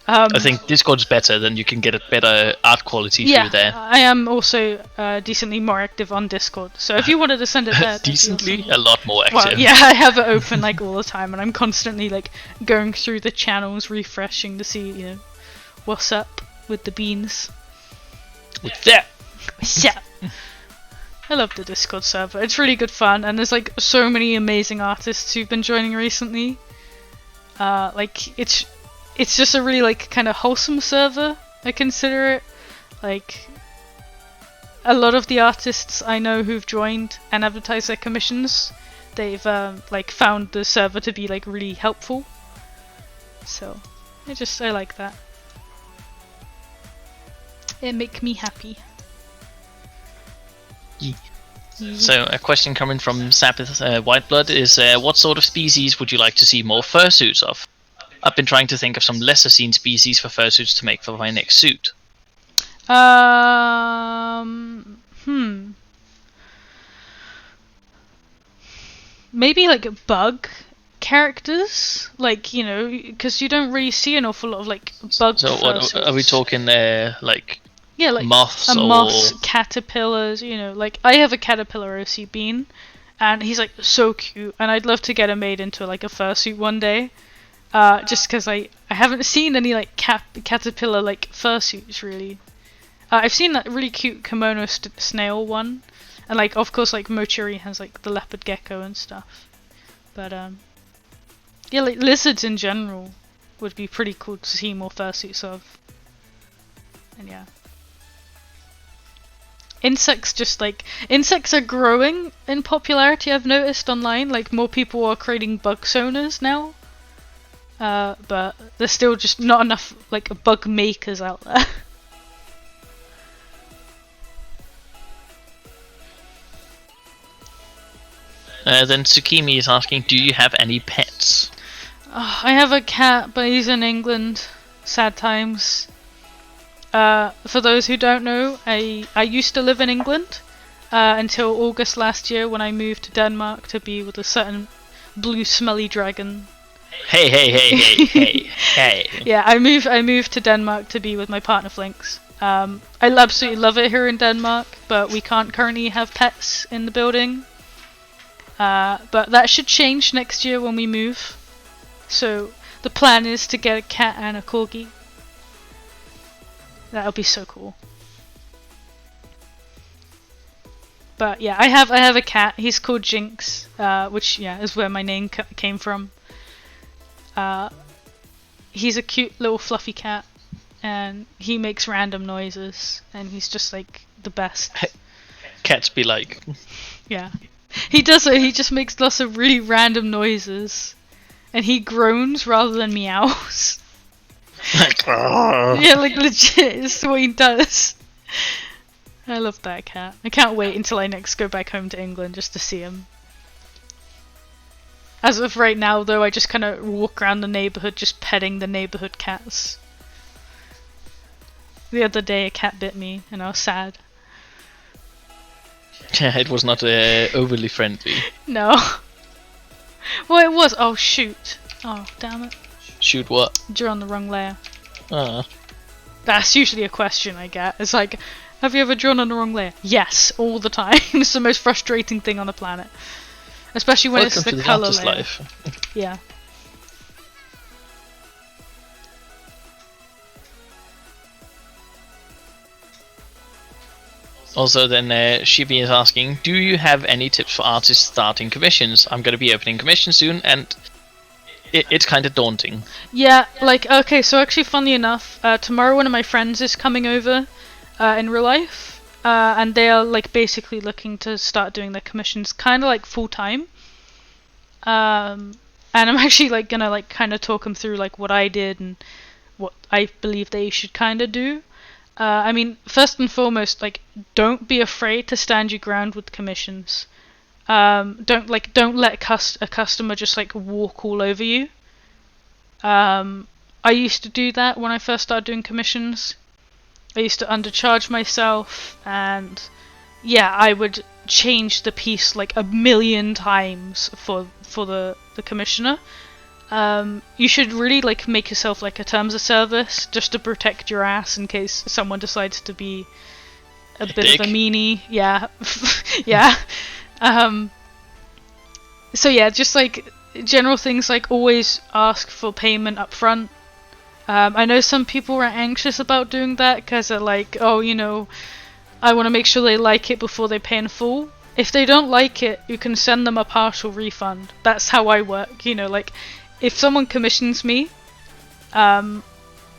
I think Discord's better, then you can get a better art quality through there. I am also decently more active on Discord, so if you wanted to send it there... Decently? A lot more active. Well, yeah, I have it open like all the time, and I'm constantly like going through the channels, refreshing to see, you know, what's up with the beans. What's up? What's up? I love the Discord server, it's really good fun, and there's like so many amazing artists who've been joining recently. Like, it's just a really like kind of wholesome server, I consider it. Like, a lot of the artists I know who've joined and advertised their commissions, they've like found the server to be like really helpful. So I like that. It makes me happy. Yeah. So a question coming from Sabbath Whiteblood is, what sort of species would you like to see more fursuits of? I've been trying to think of some lesser seen species for fursuits to make for my next suit. Maybe like bug characters, like, you know, because you don't really see an awful lot of like bug. So what are we talking like? Yeah, like moths moths, caterpillars. You know, like I have a caterpillar OC Bean, and he's like so cute, and I'd love to get him made into like a fursuit one day. Just because I haven't seen any like caterpillar like fursuits really. I've seen that really cute kimono snail one, and like of course like Momochii has like the leopard gecko and stuff. But yeah, like lizards in general would be pretty cool to see more fursuits of. And yeah. Insects are growing in popularity, I've noticed online, like more people are creating bug sonars now. but there's still just not enough like bug makers out there. Then Tsukimi is asking, do you have any pets? I have a cat, but he's in England. Sad times. For those who don't know, I used to live in England until August last year when I moved to Denmark to be with a certain blue smelly dragon. Hey. Yeah, I moved to Denmark to be with my partner Flinx. I absolutely love it here in Denmark, but we can't currently have pets in the building. But that should change next year when we move. So the plan is to get a cat and a corgi. That'll be so cool. But yeah, I have a cat. He's called Jinx, which is where my name came from. He's a cute little fluffy cat, and he makes random noises, and he's just like the best. Cats be like. Yeah. He does it, he just makes lots of really random noises. And he groans rather than meows. Yeah, like legit, is what he does. I love that cat. I can't wait until I next go back home to England just to see him. As of right now though, I just kind of walk around the neighbourhood just petting the neighbourhood cats. The other day a cat bit me and I was sad. Yeah, it was not overly friendly. No. Well, it was. Oh, shoot. Oh, damn it. Shoot what? You're on the wrong layer. Ah. That's usually a question I get. It's like, have you ever drawn on the wrong layer? Yes, all the time. It's the most frustrating thing on the planet. Especially when Welcome it's the to colour artist layer. life. Yeah. Also then Shibi is asking, do you have any tips for artists starting commissions? I'm going to be opening commissions soon and it's kind of daunting. Yeah, like, okay, so actually funny enough, tomorrow one of my friends is coming over in real life, and they are like basically looking to start doing their commissions kind of like full time. And I'm actually like gonna like kind of talk them through like what I did and what I believe they should kind of do. I mean, first and foremost, like, don't be afraid to stand your ground with commissions. Don't let a customer just like walk all over you. I used to do that when I first started doing commissions. I used to undercharge myself, and yeah, I would change the piece like a million times for the commissioner. You should really like make yourself like a terms of service just to protect your ass in case someone decides to be a bit dick. of a meanie. Yeah. Yeah. So yeah, just like general things like always ask for payment up front. I know some people are anxious about doing that because they're like, oh, you know, I want to make sure they like it before they pay in full. If they don't like it, you can send them a partial refund. That's how I work, you know, like if someone commissions me, I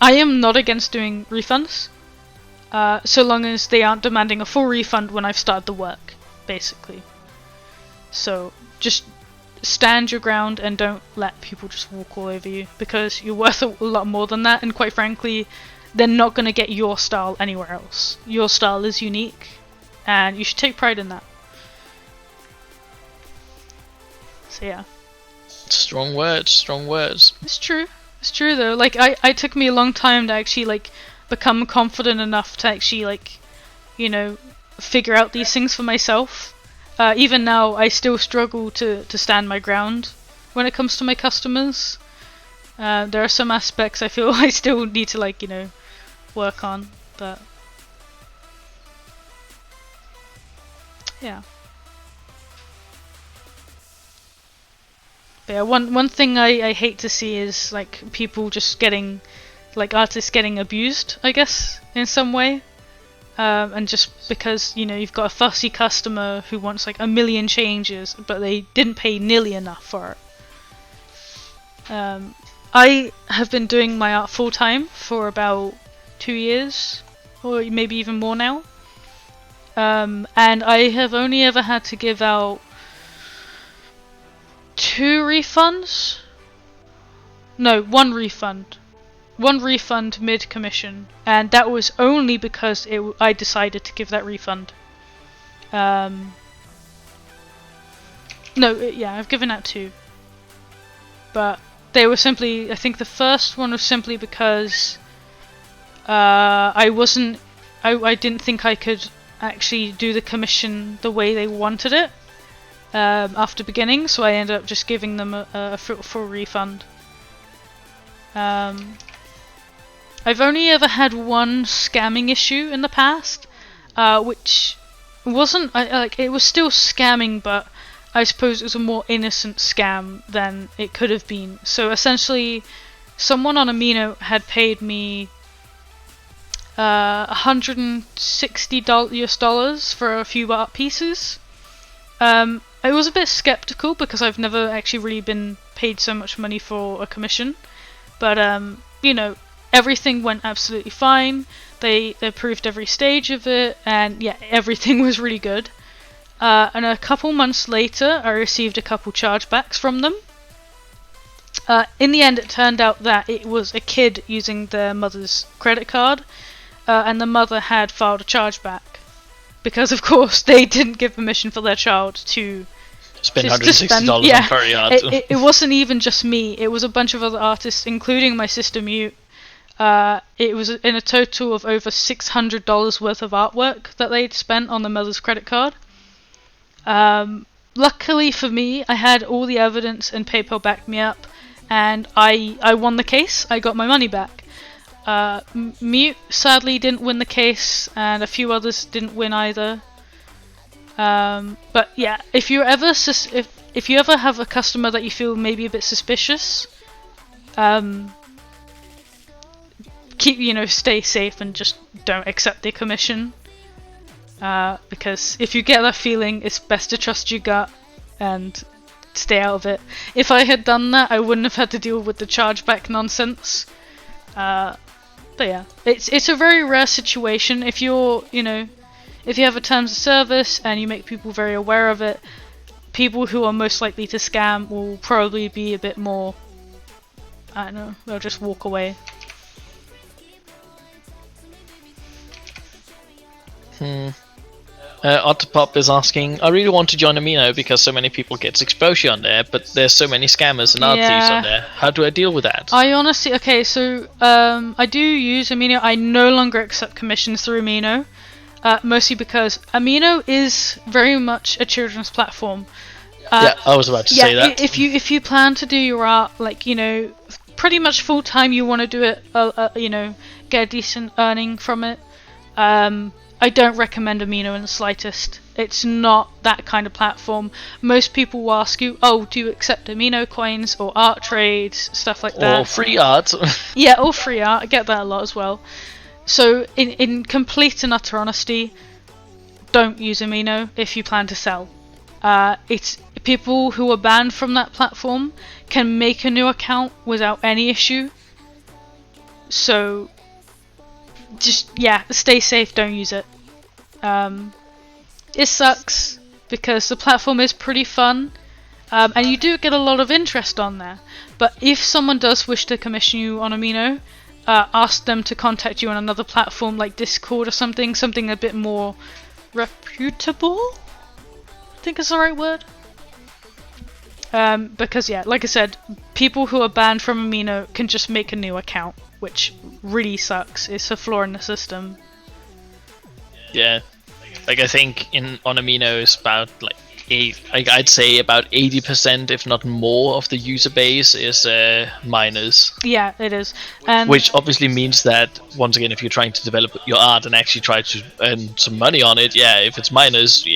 am not against doing refunds, so long as they aren't demanding a full refund when I've started the work, basically. So just stand your ground and don't let people just walk all over you, because you're worth a lot more than that, and quite frankly, they're not going to get your style anywhere else. Your style is unique, and you should take pride in that. So yeah. Strong words. It's true though. Like I took me a long time to actually like become confident enough to actually like, you know, figure out these things for myself. Even now I still struggle to stand my ground when it comes to my customers. There are some aspects I feel I still need to like, you know, work on, but yeah. But yeah, one thing I hate to see is like people just getting, like artists getting abused, I guess, in some way. And just because, you know, you've got a fussy customer who wants like a million changes, but they didn't pay nearly enough for it. I have been doing my art full time for about 2 years, or maybe even more now. And I have only ever had to give out 2 refunds, No, one refund. One refund mid-commission, and that was only because I decided to give that refund. Yeah, I've given out 2. But they were simply, I think the first one was simply because I didn't think I could actually do the commission the way they wanted it after beginning, so I ended up just giving them a full refund. I've only ever had one scamming issue in the past, which wasn't it was still scamming, but I suppose it was a more innocent scam than it could have been. So essentially, someone on Amino had paid me $160 for a few art pieces. I was a bit skeptical because I've never actually really been paid so much money for a commission, but you know, everything went absolutely fine. They approved every stage of it, and yeah, everything was really good. And a couple months later, I received a couple chargebacks from them. In the end, it turned out that it was a kid using their mother's credit card, and the mother had filed a chargeback because, of course, they didn't give permission for their child to spend $160 on furry art. It wasn't even just me; it was a bunch of other artists, including my sister Mute. It was in a total of over $600 worth of artwork that they'd spent on the mother's credit card. Luckily for me, I had all the evidence and PayPal backed me up, and I won the case. I got my money back. Mute sadly didn't win the case, and a few others didn't win either. But yeah, if you ever have a customer that you feel maybe a bit suspicious, stay safe and just don't accept their commission. Because if you get that feeling, it's best to trust your gut and stay out of it. If I had done that, I wouldn't have had to deal with the chargeback nonsense. But yeah, it's a very rare situation. If if you have a terms of service and you make people very aware of it, people who are most likely to scam will probably be a bit more, I don't know, they'll just walk away. OtterPop is asking, I really want to join Amino because so many people get exposure on there, but there's so many scammers and art thieves on there. How do I deal with that? I honestly, I do use Amino. I no longer accept commissions through Amino, mostly because Amino is very much a children's platform. Yeah, I was about to say that. If you plan to do your art, pretty much full time, you want to do it, get a decent earning from it. I don't recommend Amino in the slightest. It's not that kind of platform. Most people will ask you, oh, do you accept Amino coins or art trades, stuff like that. Or free art. Yeah, or free art. I get that a lot as well. So, in complete and utter honesty, don't use Amino if you plan to sell. It's people who are banned from that platform can make a new account without any issue. So, just, yeah, stay safe, don't use it. It sucks because the platform is pretty fun, and you do get a lot of interest on there. But if someone does wish to commission you on Amino, ask them to contact you on another platform like Discord or something a bit more reputable, I think is the right word. Because yeah, like I said, people who are banned from Amino can just make a new account, which really sucks. It's a flaw in the system. Yeah, I think on Amino is about I'd say about 80%, if not more, of the user base is minors. Yeah, it is. Which obviously means that, once again, if you're trying to develop your art and actually try to earn some money on it, yeah, if it's minors,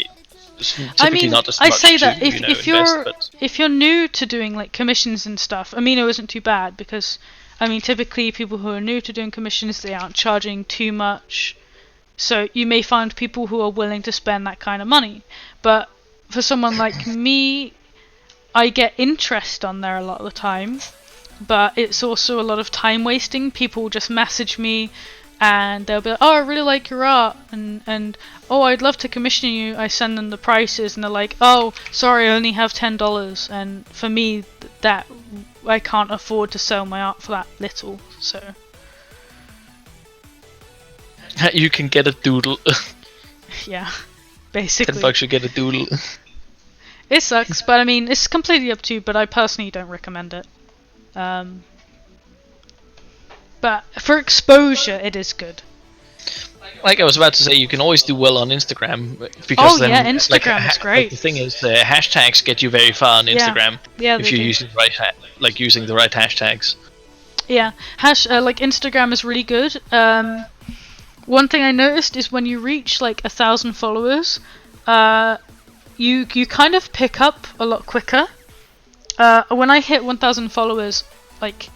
typically not as much. I say that invest, if you're new to doing commissions and stuff, Amino isn't too bad because typically people who are new to doing commissions, they aren't charging too much. So you may find people who are willing to spend that kind of money. But for someone like me, I get interest on there a lot of the time, but it's also a lot of time wasting. People just message me and they'll be like, oh, I really like your art, and oh, I'd love to commission you. I send them the prices and they're like, oh, sorry, I only have $10. And for me, that I can't afford to sell my art for that little, so You can get a doodle. yeah, basically. $10 you get a doodle. It sucks, but I mean, it's completely up to you, but I personally don't recommend it. But for exposure, it is good. Like I was about to say, you can always do well on Instagram because then, Instagram is great. Like the thing is, the hashtags get you very far on Instagram if you're using the right using the right hashtags. Yeah, like Instagram is really good. One thing I noticed is when you reach like 1,000 followers, you kind of pick up a lot quicker. When I hit 1,000 followers, like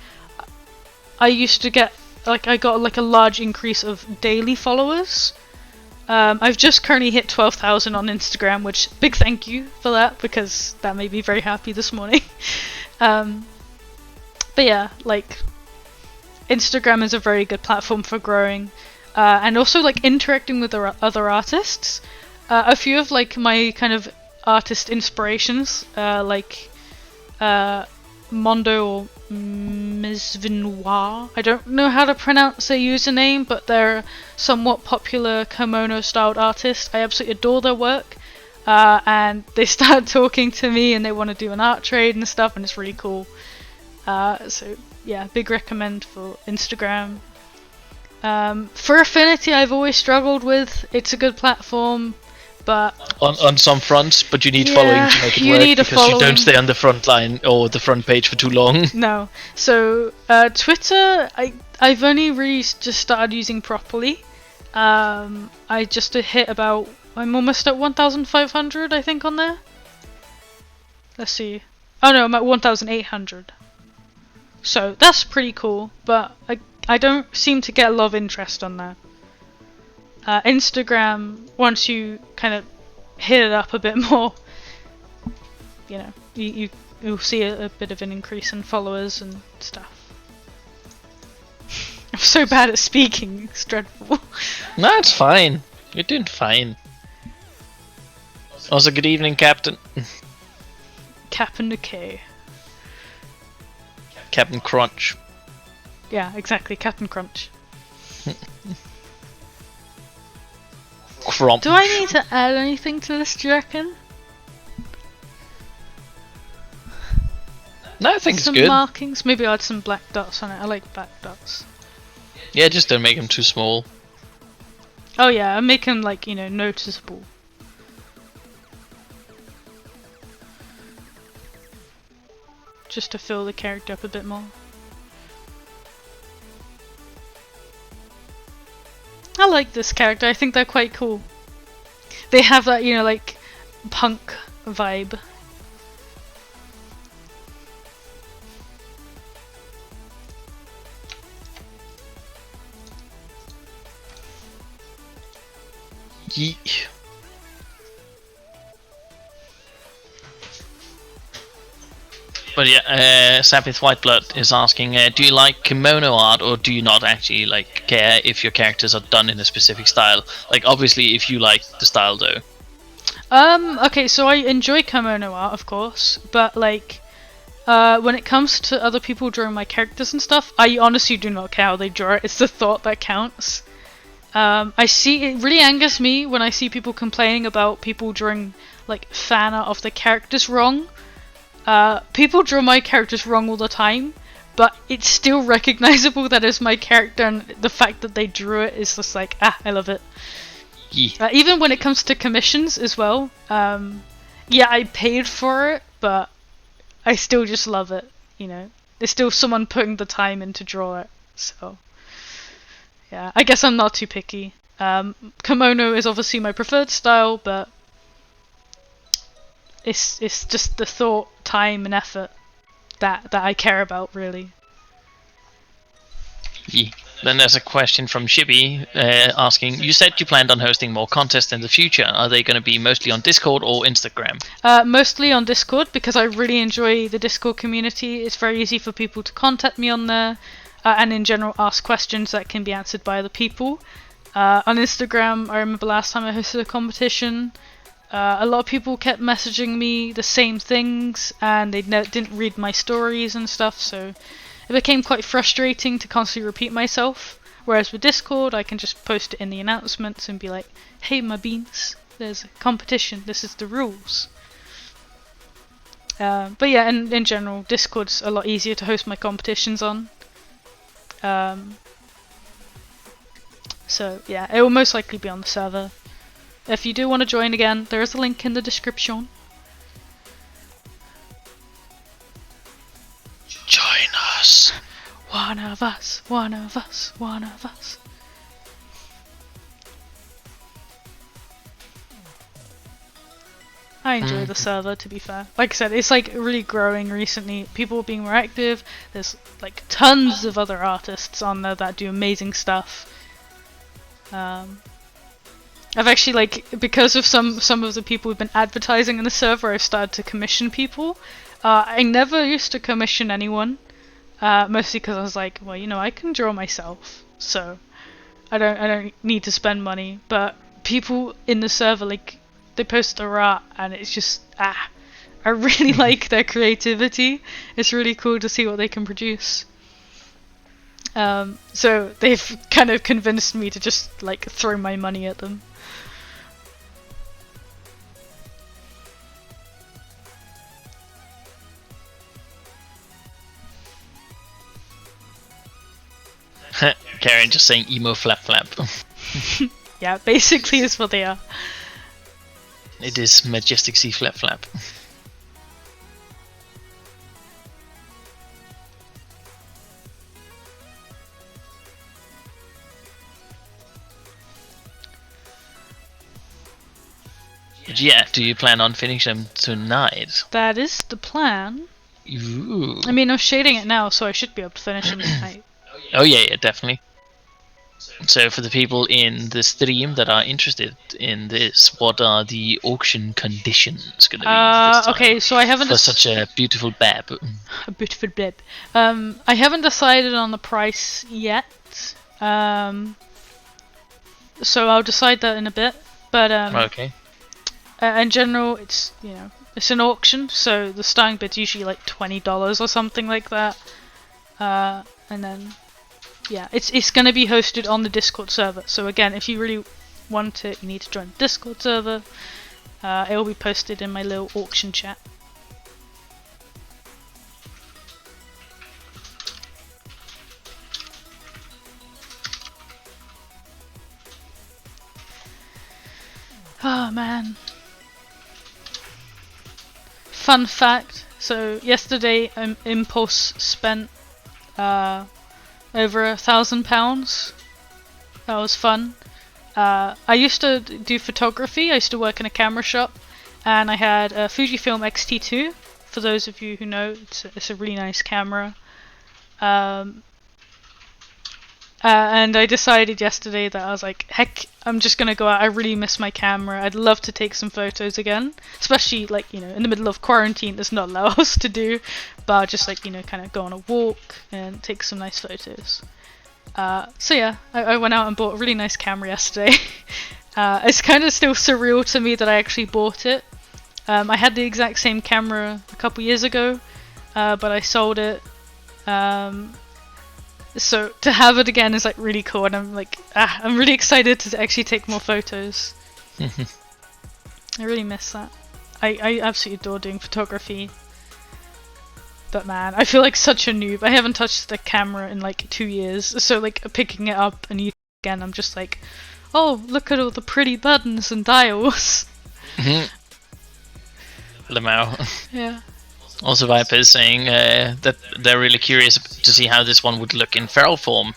I used to get I got like a large increase of daily followers. I've just currently hit 12,000 on Instagram, which big thank you for that because that made me very happy this morning. But yeah, like Instagram is a very good platform for growing, and also like interacting with other artists. A few of like my kind of artist inspirations, like Mondo or Mizvinoir. I don't know how to pronounce their username, but they're a somewhat popular kimono-styled artist. I absolutely adore their work, and they started talking to me and they want to do an art trade and stuff, and it's really cool. So yeah, big recommend for Instagram. For Affinity, I've always struggled with. It's a good platform, but on some fronts, but you need following to make it work because you don't stay on the front line or the front page for too long. No. So Twitter, I've only really just started using properly. I just hit about, I'm almost at 1,500 I think on there. Let's see. Oh no, I'm at 1,800. So that's pretty cool, but I don't seem to get a lot of interest on there. Instagram, once you kind of hit it up a bit more, you know, you'll see a bit of an increase in followers and stuff. I'm so bad at speaking, it's dreadful. No, it's fine. You're doing fine. Also, good evening, Captain. Captain K. Captain Crunch. Yeah, exactly, Captain Crunch. Crunch. Do I need to add anything to this, do you reckon? No, I think some it's good. Markings, maybe I'll add some black dots on it. I like black dots. Yeah, just don't make them too small. Oh yeah, I make them like, you know, noticeable. Just to fill the character up a bit more. I like this character, I think they're quite cool. They have that, you know, like, punk vibe. Yeet. But yeah, Sabbath Whiteblood is asking, do you like kimono art or do you not actually like care if your characters are done in a specific style? Like obviously if you like the style though. Okay, so I enjoy kimono art, of course, but like, when it comes to other people drawing my characters and stuff, I honestly do not care how they draw it, it's the thought that counts. It really angers me when I see people complaining about people drawing like fan art of the characters wrong. People draw my characters wrong all the time, but it's still recognizable that it's my character, and the fact that they drew it is just like, I love it. Yeah. Even when it comes to commissions as well, yeah, I paid for it, but I still just love it, you know. There's still someone putting the time in to draw it, so yeah, I guess I'm not too picky. Kimono is obviously my preferred style, but it's just the thought, time, and effort that I care about, really. Yeah. Then there's a question from Shibby asking, you said you planned on hosting more contests in the future. Are they going to be mostly on Discord or Instagram? Mostly on Discord, because I really enjoy the Discord community. It's very easy for people to contact me on there, and in general ask questions that can be answered by other people. On Instagram, I remember last time I hosted a competition, A lot of people kept messaging me the same things, and they didn't read my stories and stuff, so it became quite frustrating to constantly repeat myself. Whereas with Discord, I can just post it in the announcements and be like, hey my beans, there's a competition, this is the rules. But yeah, in general, Discord's a lot easier to host my competitions on. So yeah, it will most likely be on the server. If you do want to join again, there is a link in the description. Join us. One of us, one of us, one of us. I enjoy the server, to be fair. Like I said, it's like really growing recently. People are being more active. There's like tons of other artists on there that do amazing stuff. I've actually, like, because of some of the people who've been advertising in the server, I've started to commission people. I never used to commission anyone, mostly because I was like, well, you know, I can draw myself, so I don't need to spend money. But people in the server, like, they post their art, and it's just I really like their creativity. It's really cool to see what they can produce. So they've kind of convinced me to just like throw my money at them. Karen just saying emo flap flap. Yeah, basically is what they are. It is Majestic Sea flap flap. But yeah, do you plan on finishing them tonight? That is the plan. Ooh. I mean, I'm shading it now, so I should be able to finish them tonight. Oh yeah, definitely. So for the people in the stream that are interested in this, what are the auction conditions going to be this time? Okay, so I haven't for such a beautiful bab. A beautiful bab. I haven't decided on the price yet. So I'll decide that in a bit. But okay. In general, it's, you know, it's an auction, so the starting bid's usually like $20 or something like that. And then yeah, it's gonna be hosted on the Discord server. So again, if you really want it, you need to join the Discord server. It will be posted in my little auction chat. Oh man. Fun fact, so yesterday Impulse spent over £1,000. That was fun. I used to do photography. I used to work in a camera shop, and I had a Fujifilm X-T2. For those of you who know, it's a really nice camera. And I decided yesterday that I was like, heck, I'm just gonna go out. I really miss my camera. I'd love to take some photos again, especially like, you know, in the middle of quarantine. There's not a lot else to do, but I'll just, like, you know, kind of go on a walk and take some nice photos. So yeah, I went out and bought a really nice camera yesterday. It's kind of still surreal to me that I actually bought it. I had the exact same camera a couple years ago, but I sold it. So to have it again is like really cool, and I'm like, I'm really excited to actually take more photos. I really miss that. I absolutely adore doing photography. But man, I feel like such a noob. I haven't touched the camera in like 2 years, so like picking it up and using it again, I'm just like, oh, look at all the pretty buttons and dials. Lamau. Yeah. Also, Viper is saying that they're really curious to see how this one would look in feral form.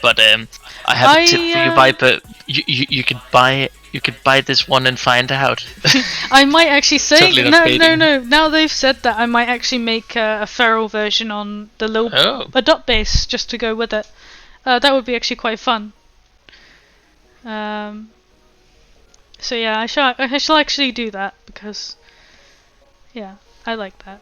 But I have a tip for you, Viper. You could buy this one and find out. I might actually say Totally no. Now they've said that, I might actually make a feral version on the little a dot base just to go with it. That would be actually quite fun. So yeah, I shall actually do that because yeah, I like that.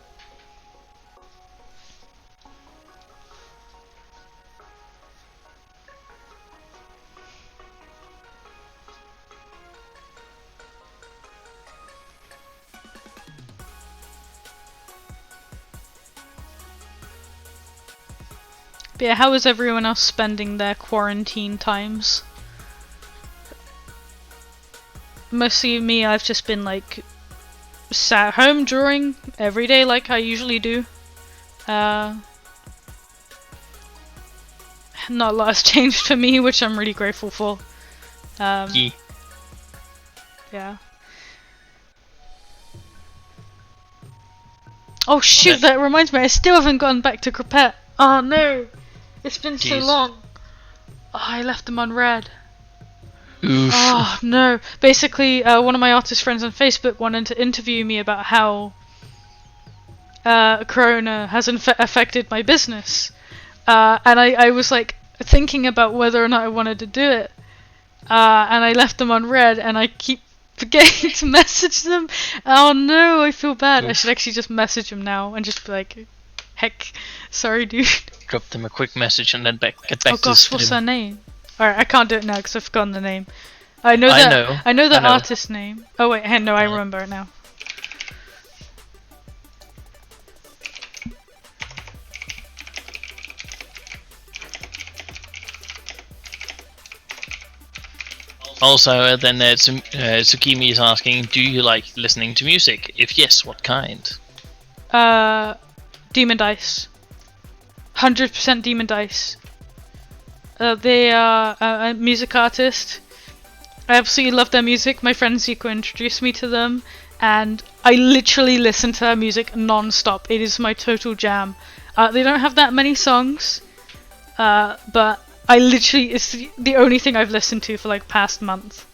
But yeah, how is everyone else spending their quarantine times? Mostly me, I've just been like sat at home drawing every day like I usually do. Not a lot has changed for me, which I'm really grateful for. Yeah. Oh shoot, that reminds me, I still haven't gotten back to Crepet. Oh no! It's been so long. Oh, I left them on red. Oof. Oh no. Basically, one of my artist friends on Facebook wanted to interview me about how Corona has affected my business. And I was like thinking about whether or not I wanted to do it. And I left them on red, and I keep forgetting to message them. Oh no, I feel bad. Oof. I should actually just message them now and just be like, heck, sorry dude. Drop them a quick message and then get back to gosh, what's their name? Alright, I can't do it now because I've forgotten the name. I know the artist name. Oh wait, no, I remember it now. Also, then Tsukimi is asking, do you like listening to music? If yes, what kind? Demon Dice. 100% Demon Dice. They are a music artist. I absolutely love their music. My friend Zico introduced me to them, and I literally listen to their music non-stop. It is my total jam. They don't have that many songs, but it's the only thing I've listened to for like past month.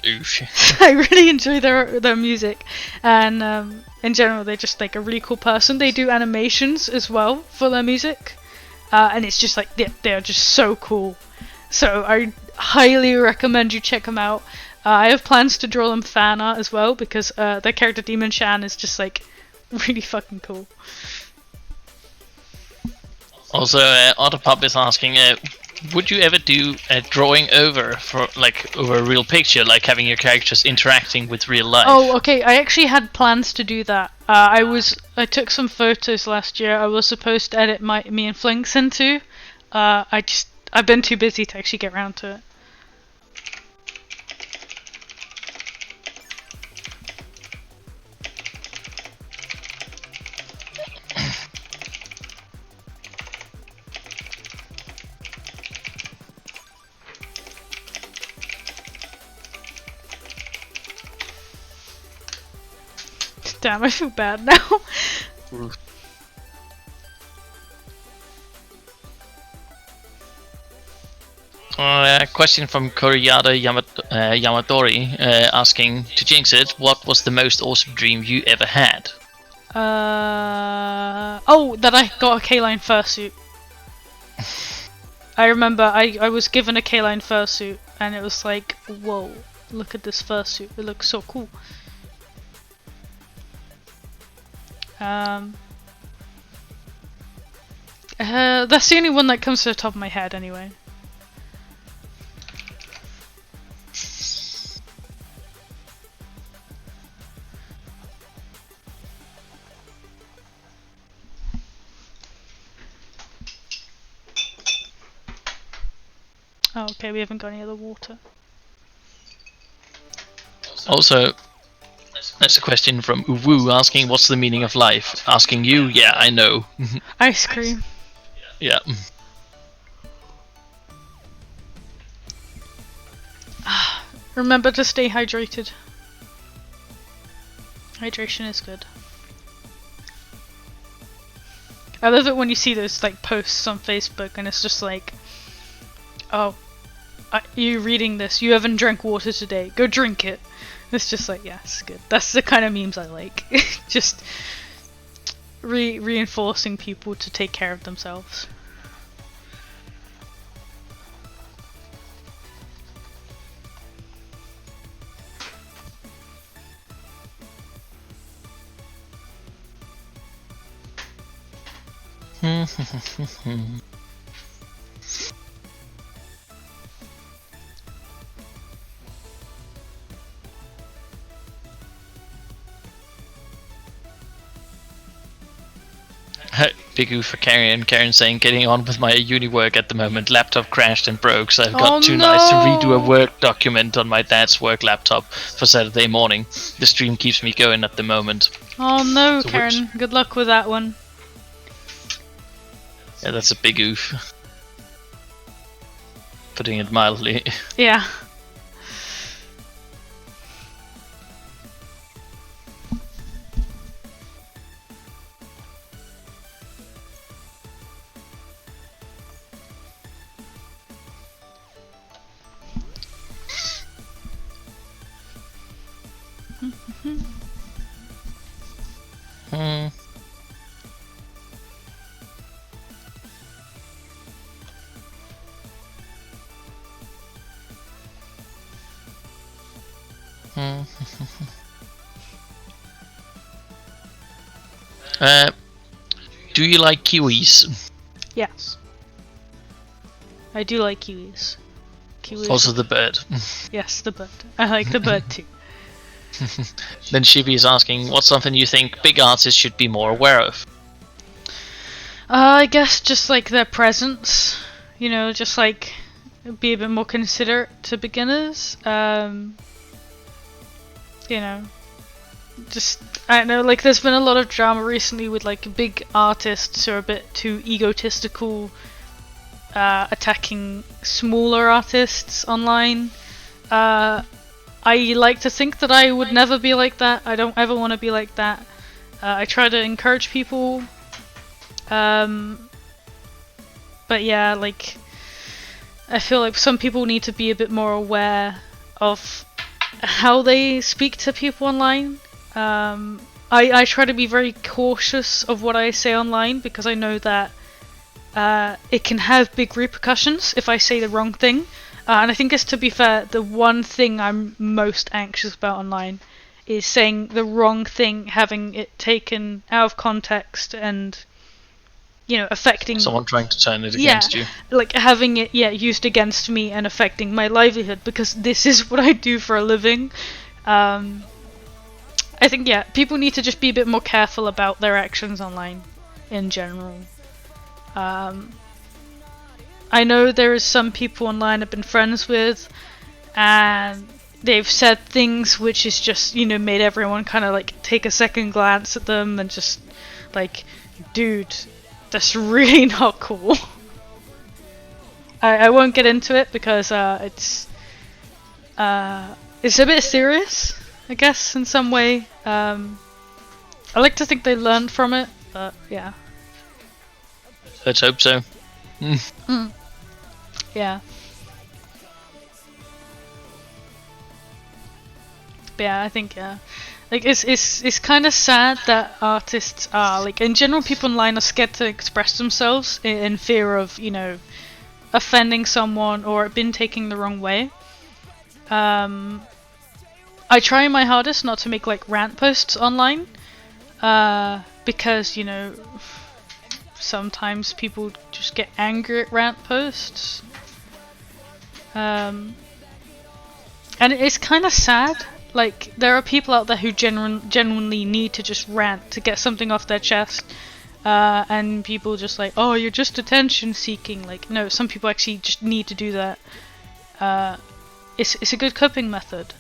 Oof. I really enjoy their music, and in general they're just like a really cool person. They do animations as well for their music, and it's just like they're just so cool. So I highly recommend you check them out. I have plans to draw them fan art as well because their character Demon Shan is just like really fucking cool. Also, OtterPop is asking, would you ever do a drawing over a real picture, like having your characters interacting with real life? Oh, okay. I actually had plans to do that. I took some photos last year. I was supposed to edit me and Flinx into. I've been too busy to actually get around to it. Damn, I feel bad now. A question from Yamadori asking, to Jinxit, what was the most awesome dream you ever had? That I got a K-line fursuit. I remember I was given a K-line fursuit, and it was like, whoa, look at this fursuit, it looks so cool. That's the only one that comes to the top of my head anyway. Oh, okay, we haven't got any other water. Also, there's a question from Uwu asking, what's the meaning of life? Asking you, yeah, I know. Ice cream. Yeah. Remember to stay hydrated. Hydration is good. I love it when you see those like posts on Facebook and it's just like, oh, you reading this, you haven't drank water today, go drink it. It's just like, yeah, it's good. That's the kind of memes I like. Just reinforcing people to take care of themselves. Big oof for Karen. Karen saying, getting on with my uni work at the moment. Laptop crashed and broke, so I've got 2 nights to redo a work document on my dad's work laptop for Saturday morning. The stream keeps me going at the moment. Oh no, So Karen. Good luck with that one. Yeah, that's a big oof. Putting it mildly. Yeah. Hmm. Do you like kiwis? Yes. I do like kiwis. Kiwis. Also the bird. Yes, the bird. I like the bird too. Then Shibi is asking, what's something you think big artists should be more aware of? I guess just like their presence. You know, just like be a bit more considerate to beginners. You know, just I don't know, like there's been a lot of drama recently with like big artists who are a bit too egotistical, attacking smaller artists online. I like to think that I would never be like that. I don't ever want to be like that. I try to encourage people. But yeah, like I feel like some people need to be a bit more aware of how they speak to people online. I try to be very cautious of what I say online because I know that it can have big repercussions if I say the wrong thing. And I think it's, to be fair, the one thing I'm most anxious about online is saying the wrong thing, having it taken out of context and, you know, affecting... Someone trying to turn it against you. Like having it, used against me and affecting my livelihood, because this is what I do for a living. I think, people need to just be a bit more careful about their actions online in general. I know there is some people online I've been friends with, and they've said things which is just, you know, made everyone kind of like take a second glance at them and just like, dude, that's really not cool. I won't get into it because it's a bit serious, I guess, in some way. I like to think they learned from it, but yeah. Let's hope so. Yeah. But yeah, I think like it's kind of sad that artists are, like, in general, people online are scared to express themselves in fear of, you know, offending someone or it being taken the wrong way. I try my hardest not to make like rant posts online, because, you know, sometimes people just get angry at rant posts. And it's kind of sad. Like, there are people out there who genuinely need to just rant to get something off their chest, and people just like, oh, you're just attention seeking. Like, no, some people actually just need to do that. It's a good coping method.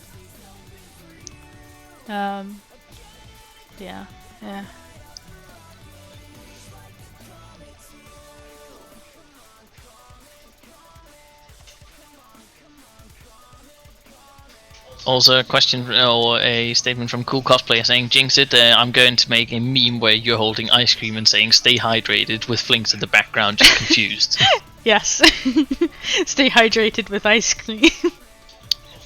Yeah. Also a question or a statement from Cool Cosplayer saying, Jinxit, I'm going to make a meme where you're holding ice cream and saying stay hydrated with Flinx in the background, just confused. Yes. Stay hydrated with ice cream.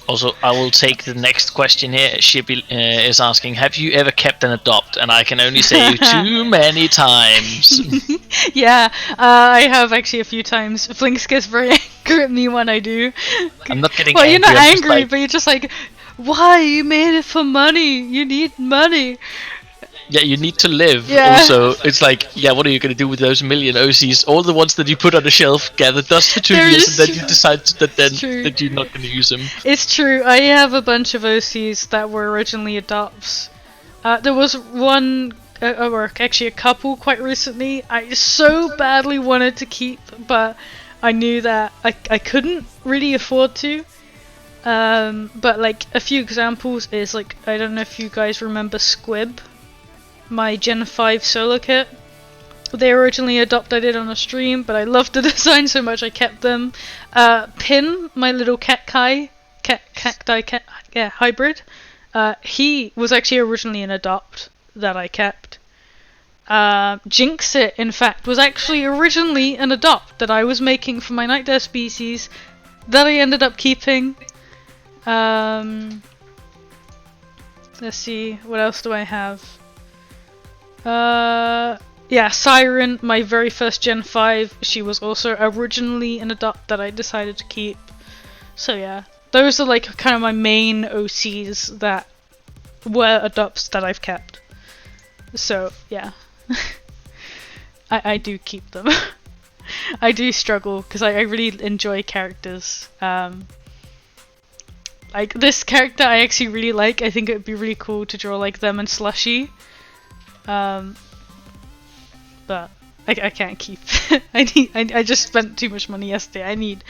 Also, I will take the next question here. Shippy is asking, have you ever kept an adopt? And I can only say too many times. Yeah, I have actually a few times. Flinx gets very angry at me when I do. I'm not getting well, angry. You're not angry, like, but you're just like, why? You made it for money. You need money. Yeah, you need to live. Yeah. Also, it's like, yeah, what are you going to do with those million OCs? All the ones that you put on the shelf, gather dust for 2 years, and then you decide that you're not going to use them. It's true. I have a bunch of OCs that were originally adopts. There was one or actually a couple quite recently, I so badly wanted to keep, but I knew that I couldn't really afford to. But like a few examples is like, I don't know if you guys remember Squib, my Gen 5 solo kit. They originally adopted on a stream, but I loved the design so much I kept them. Pin, my little cacti hybrid, he was actually originally an adopt that I kept. Jinxit, in fact, was actually originally an adopt that I was making for my Nightdare species that I ended up keeping. Let's see, what else do I have? Yeah, Siren, my very first Gen 5, she was also originally an adopt that I decided to keep. So yeah, those are like kind of my main OCs that were adopts that I've kept. So yeah, I do keep them. I do struggle because I really enjoy characters. Like this character I actually really like. I think it would be really cool to draw like them and Slushy. But I can't keep. I just spent too much money yesterday. I need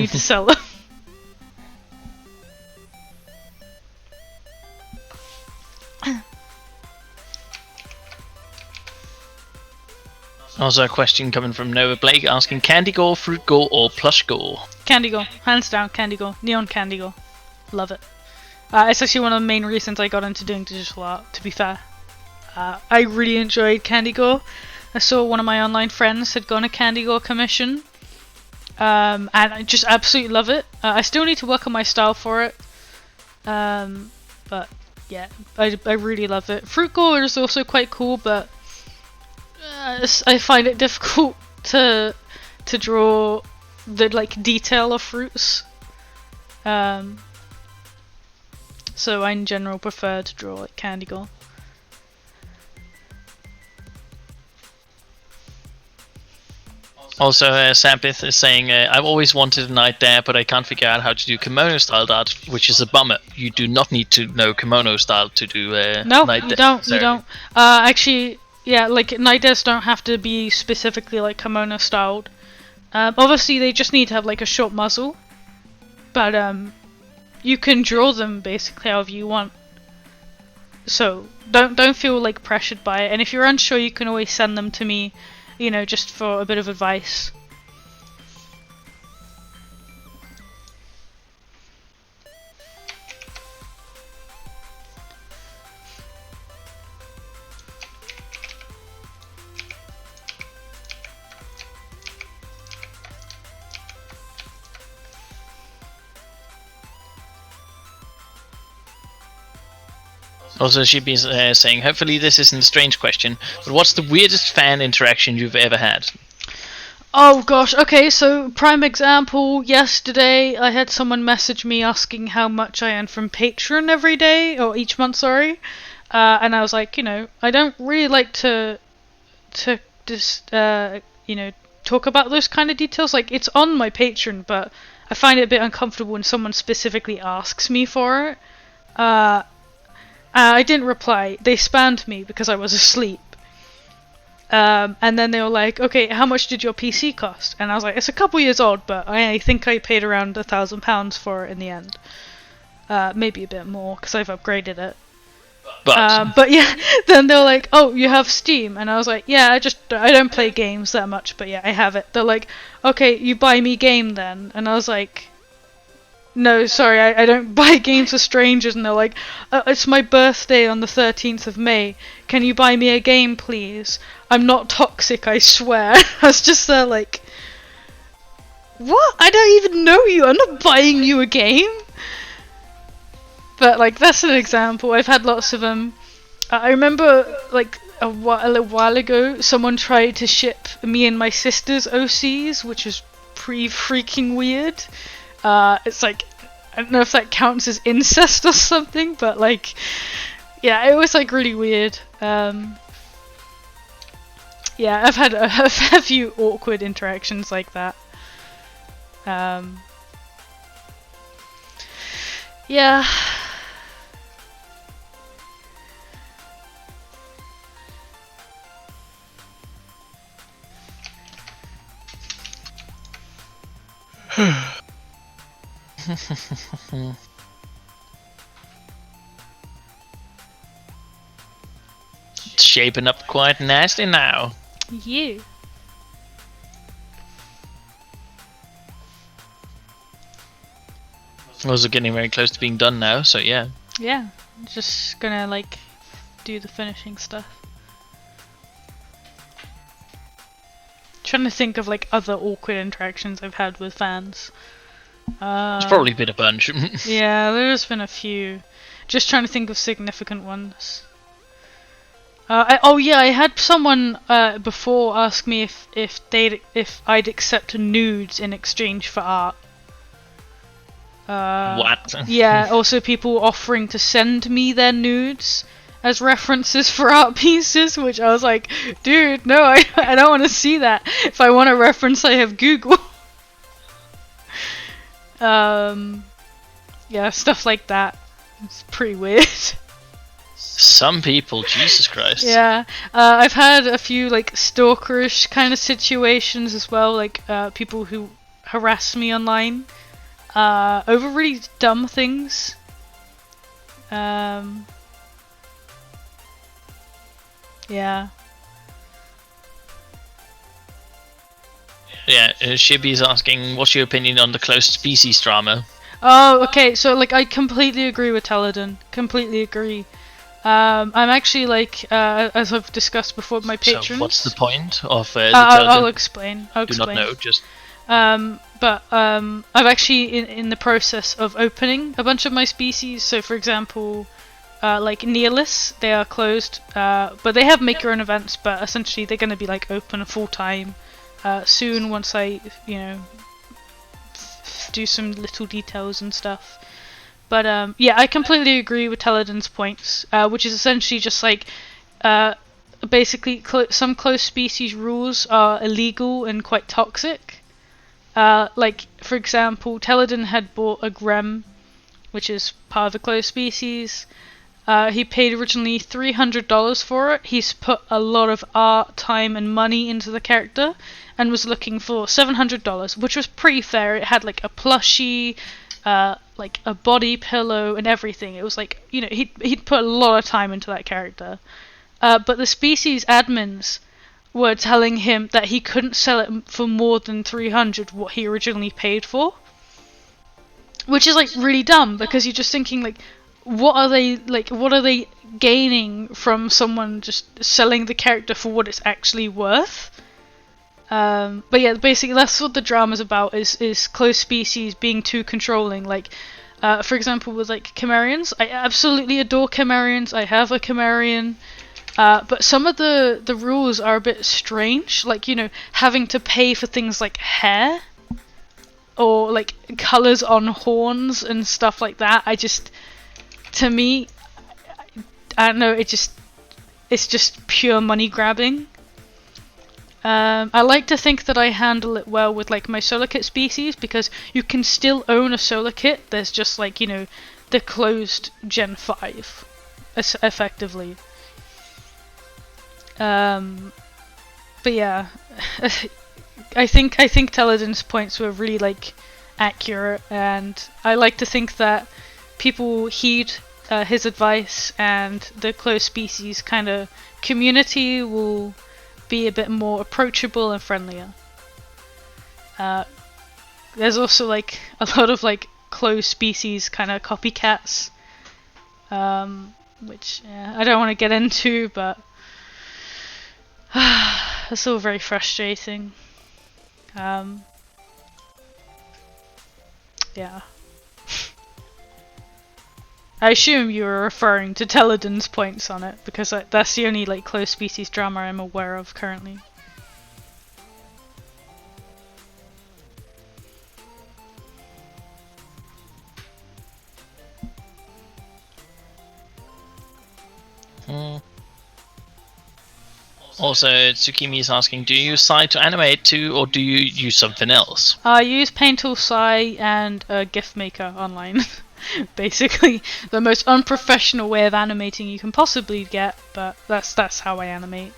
to sell them. Also a question coming from Noah Blake asking Candy Gore, Fruit Gore, or Plush Gore? Candy Gore, hands down. Candy Gore, Neon Candy Gore, love it. It's actually one of the main reasons I got into doing digital art. To be fair, I really enjoyed Candy Gore. I saw one of my online friends had gone a Candy Gore commission, and I just absolutely love it. I still need to work on my style for it, but yeah, I really love it. Fruit Gore is also quite cool, but I find it difficult to draw the like detail of fruits. So I in general prefer to draw like Candy Gore. Also, Sabith is saying, I've always wanted a Night Dare, but I can't figure out how to do kimono-styled art, which is a bummer. You do not need to know kimono-style to do no, Night Dare. you don't. You don't. Actually, yeah, like Night Dares don't have to be specifically like kimono-styled. Obviously, they just need to have like a short muzzle, but you can draw them basically however you want. So don't feel like pressured by it. And if you're unsure, you can always send them to me. You know, just for a bit of advice. Also, she'd be saying, hopefully this isn't a strange question, but what's the weirdest fan interaction you've ever had? Oh gosh, okay, so prime example, yesterday I had someone message me asking how much I earn from Patreon every day, or each month, sorry. And I was like, you know, I don't really like to just, you know, talk about those kind of details. Like, it's on my Patreon, but I find it a bit uncomfortable when someone specifically asks me for it. I didn't reply. They spammed me because I was asleep. And then they were like, okay, how much did your PC cost? And I was like, it's a couple years old, but I think I paid around £1,000 for it in the end. Maybe a bit more, because I've upgraded it. But yeah, then they were like, oh, you have Steam? And I was like, yeah, I don't play games that much, but yeah, I have it. They're like, okay, you buy me game then? And I was like, no, sorry, I don't buy games for strangers. And they're like, it's my birthday on the 13th of May. Can you buy me a game, please? I'm not toxic, I swear. I was just there like, what? I don't even know you. I'm not buying you a game. But like, that's an example. I've had lots of them. I remember like a little while ago, someone tried to ship me and my sister's OCs, which is pretty freaking weird. It's like, I don't know if that counts as incest or something, but like, yeah, it was like really weird. Yeah, I've had a few awkward interactions like that. Yeah. It's shaping up quite nasty now. Yeah. Also getting very close to being done now, so yeah. Yeah. Just gonna like do the finishing stuff. Trying to think of like other awkward interactions I've had with fans. It's probably been a bunch. Yeah, there's been a few. Just trying to think of significant ones. I had someone before ask me if I'd accept nudes in exchange for art. What? Yeah. Also, people offering to send me their nudes as references for art pieces, which I was like, dude, no, I don't want to see that. If I want a reference, I have Google. Yeah, stuff like that. It's pretty weird. Some people, Jesus Christ. Yeah, I've had a few like stalkerish kind of situations as well, like people who harass me online over really dumb things. Yeah. Yeah, Shibby's asking, what's your opinion on the close species drama? Oh, okay. So like, I completely agree with Teledin. Completely agree. I'm actually like, as I've discussed before with my patrons. So what's the point of the I'll explain. Do not know, just. But I'm actually in the process of opening a bunch of my species. So for example, like Nihilists, they are closed, but they have make your own events. But essentially, they're going to be like open full time soon once I, do some little details and stuff. But yeah, I completely agree with Teledin's points, which is essentially just like basically some close species rules are illegal and quite toxic. Like for example, Teledin had bought a Grem, which is part of a close species. He paid originally $300 for it. He's put a lot of art, time, and money into the character, and was looking for $700, which was pretty fair. It had like a plushie, like a body pillow, and everything. It was like, he'd put a lot of time into that character. But the species admins were telling him that he couldn't sell it for more than $300, what he originally paid for. Which is like really dumb, because you're just thinking like, what are they gaining from someone just selling the character for what it's actually worth? But yeah, basically that's what the drama's about, is close species being too controlling. Like, for example, with like Chimerians, I absolutely adore Chimerians. I have a Chimerian, but some of the rules are a bit strange. Like, having to pay for things like hair, or like colors on horns and stuff like that. To me, I don't know. It's just pure money grabbing. I like to think that I handle it well with like my solar kit species, because you can still own a solar kit. There's just like, the closed Gen 5 effectively. But yeah, I think Teledin's points were really like accurate, and I like to think that people heed his advice, and the closed species kind of community will be a bit more approachable and friendlier. There's also like a lot of like closed species kind of copycats, which I don't want to get into, but it's all very frustrating. Yeah. I assume you were referring to Teledin's points on it, because that's the only like close species drama I'm aware of currently. Also, Tsukimi is asking, do you use Sai to animate too, or do you use something else? I use Paintool Sai and GIF Maker online. Basically, the most unprofessional way of animating you can possibly get, but that's how I animate.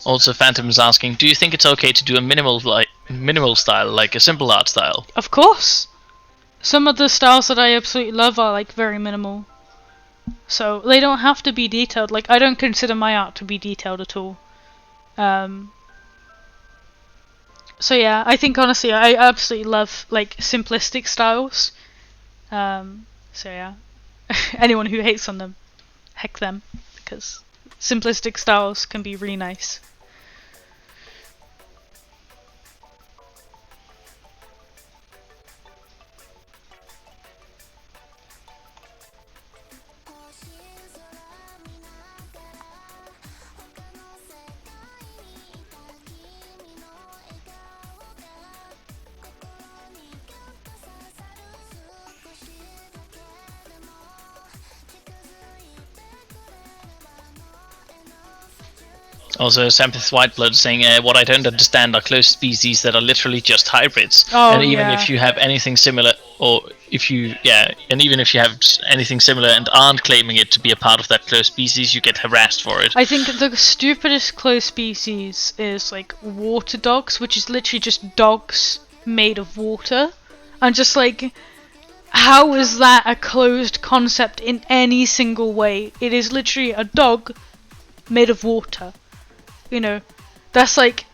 Also, Phantom is asking, do you think it's okay to do a minimal style, like a simple art style? Of course! Some of the styles that I absolutely love are like very minimal. So they don't have to be detailed. Like, I don't consider my art to be detailed at all. So yeah, I think honestly I absolutely love like simplistic styles. So yeah, anyone who hates on them, heck them, because simplistic styles can be really nice. Also, Sampith Whiteblood saying, what I don't understand are close species that are literally just hybrids. Oh, and even yeah. if you have anything similar, or if you, and even if you have anything similar and aren't claiming it to be a part of that close species, you get harassed for it. I think the stupidest close species is like water dogs, which is literally just dogs made of water. I'm just like, how is that a closed concept in any single way? It is literally a dog made of water. You know, that's like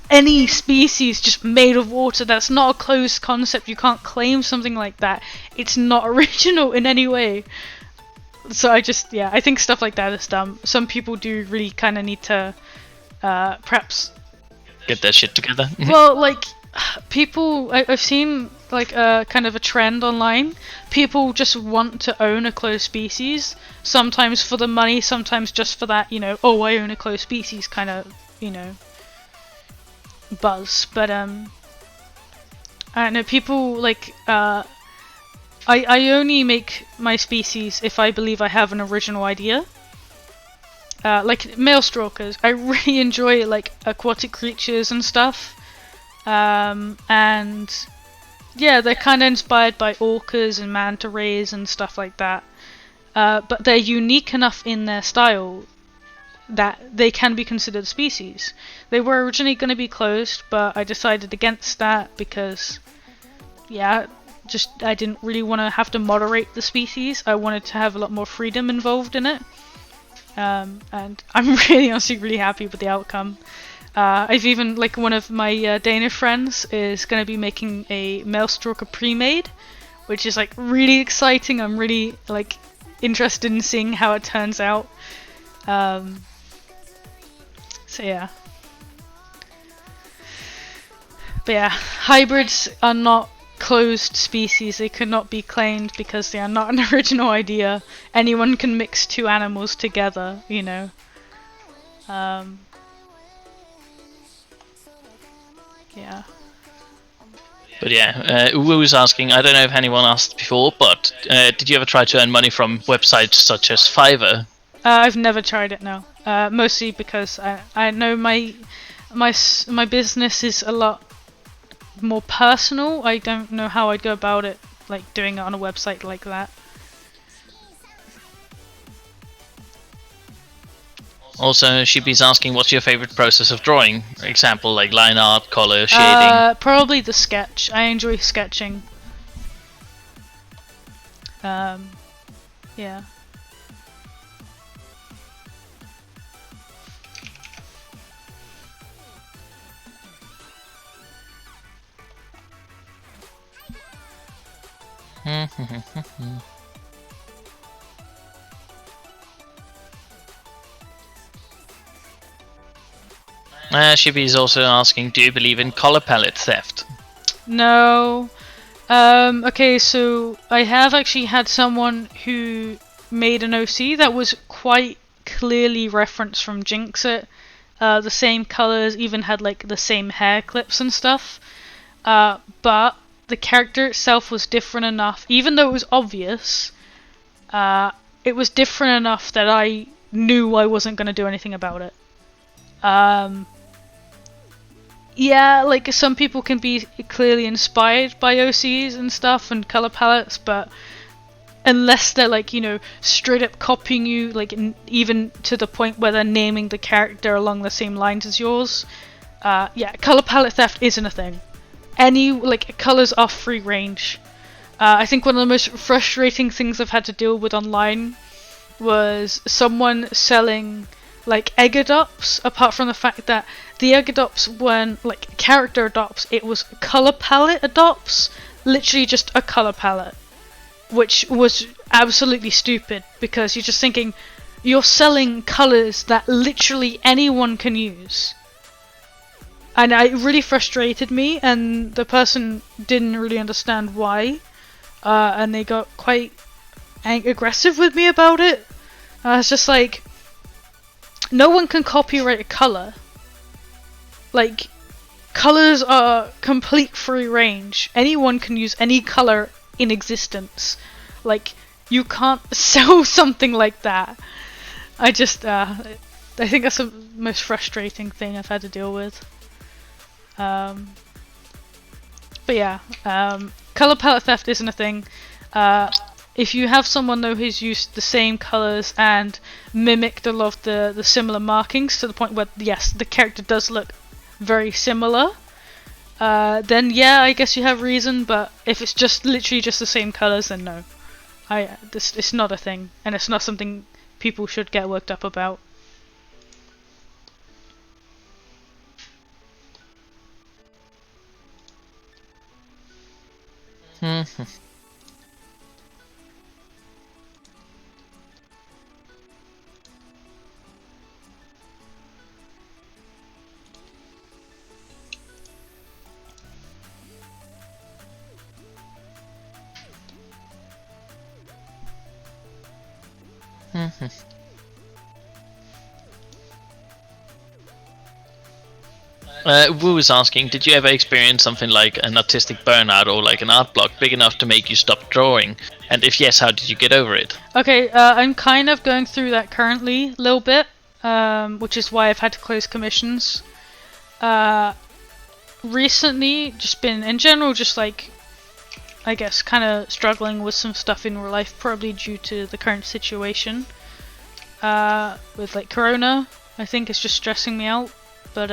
any species just made of water. That's not a closed concept. You can't claim something like that. It's not original in any way. So I think stuff like that is dumb. Some people do really kind of need to perhaps get their shit together. Well, like, people, I've seen like kind of a trend online. People just want to own a closed species, sometimes for the money, sometimes just for that, oh, I own a closed species kind of, buzz. But I don't know, people like I only make my species if I believe I have an original idea. Like male stalkers, I really enjoy like aquatic creatures and stuff. And yeah, they're kind of inspired by orcas and manta rays and stuff like that. But they're unique enough in their style that they can be considered species. They were originally going to be closed, but I decided against that because, yeah, I didn't really want to have to moderate the species. I wanted to have a lot more freedom involved in it. And I'm honestly really happy with the outcome. I've even, like, one of my Danish friends is going to be making a male stalker pre-made, which is like really exciting. I'm really like interested in seeing how it turns out. So yeah. But yeah, hybrids are not closed species. They could not be claimed because they are not an original idea. Anyone can mix two animals together, Yeah. But yeah, Uwu is asking, I don't know if anyone asked before, but did you ever try to earn money from websites such as Fiverr? I've never tried it, no. Mostly because I know my business is a lot more personal. I don't know how I'd go about it, like doing it on a website like that. Also, Shippy's asking, what's your favorite process of drawing? For example, like line art, color, shading? Probably the sketch. I enjoy sketching. Yeah. Shippy is also asking, do you believe in color palette theft? No. Okay, so I have actually had someone who made an OC that was quite clearly referenced from Jinxit. The same colors, even had like the same hair clips and stuff. But the character itself was different enough, even though it was obvious, it was different enough that I knew I wasn't going to do anything about it. Yeah, like some people can be clearly inspired by OCs and stuff and color palettes, but unless they're like, you know, straight up copying you, like even to the point where they're naming the character along the same lines as yours. Yeah, color palette theft isn't a thing. Any like colors are free range. I think one of the most frustrating things I've had to deal with online was someone selling like egg adopts, apart from the fact that the egg adopts weren't like character adopts, it was color palette adopts, literally just a color palette, which was absolutely stupid because you're just thinking you're selling colors that literally anyone can use. And it really frustrated me, and the person didn't really understand why, and they got quite aggressive with me about it. It's just like, no one can copyright a color. Like, colors are complete free range. Anyone can use any color in existence. Like, you can't sell something like that. I think that's the most frustrating thing I've had to deal with. But yeah, color palette theft isn't a thing. If you have someone though who's used the same colors and mimicked a lot of the similar markings to the point where yes, the character does look very similar, then yeah, I guess you have reason. But if it's just literally just the same colors, then no, it's not a thing, and it's not something people should get worked up about. Wu is asking, did you ever experience something like an artistic burnout or like an art block big enough to make you stop drawing? And if yes, how did you get over it? Okay, I'm kind of going through that currently a little bit, which is why I've had to close commissions. Recently, just been in general, just like, I guess, kind of struggling with some stuff in real life, probably due to the current situation. With like Corona, I think it's just stressing me out, but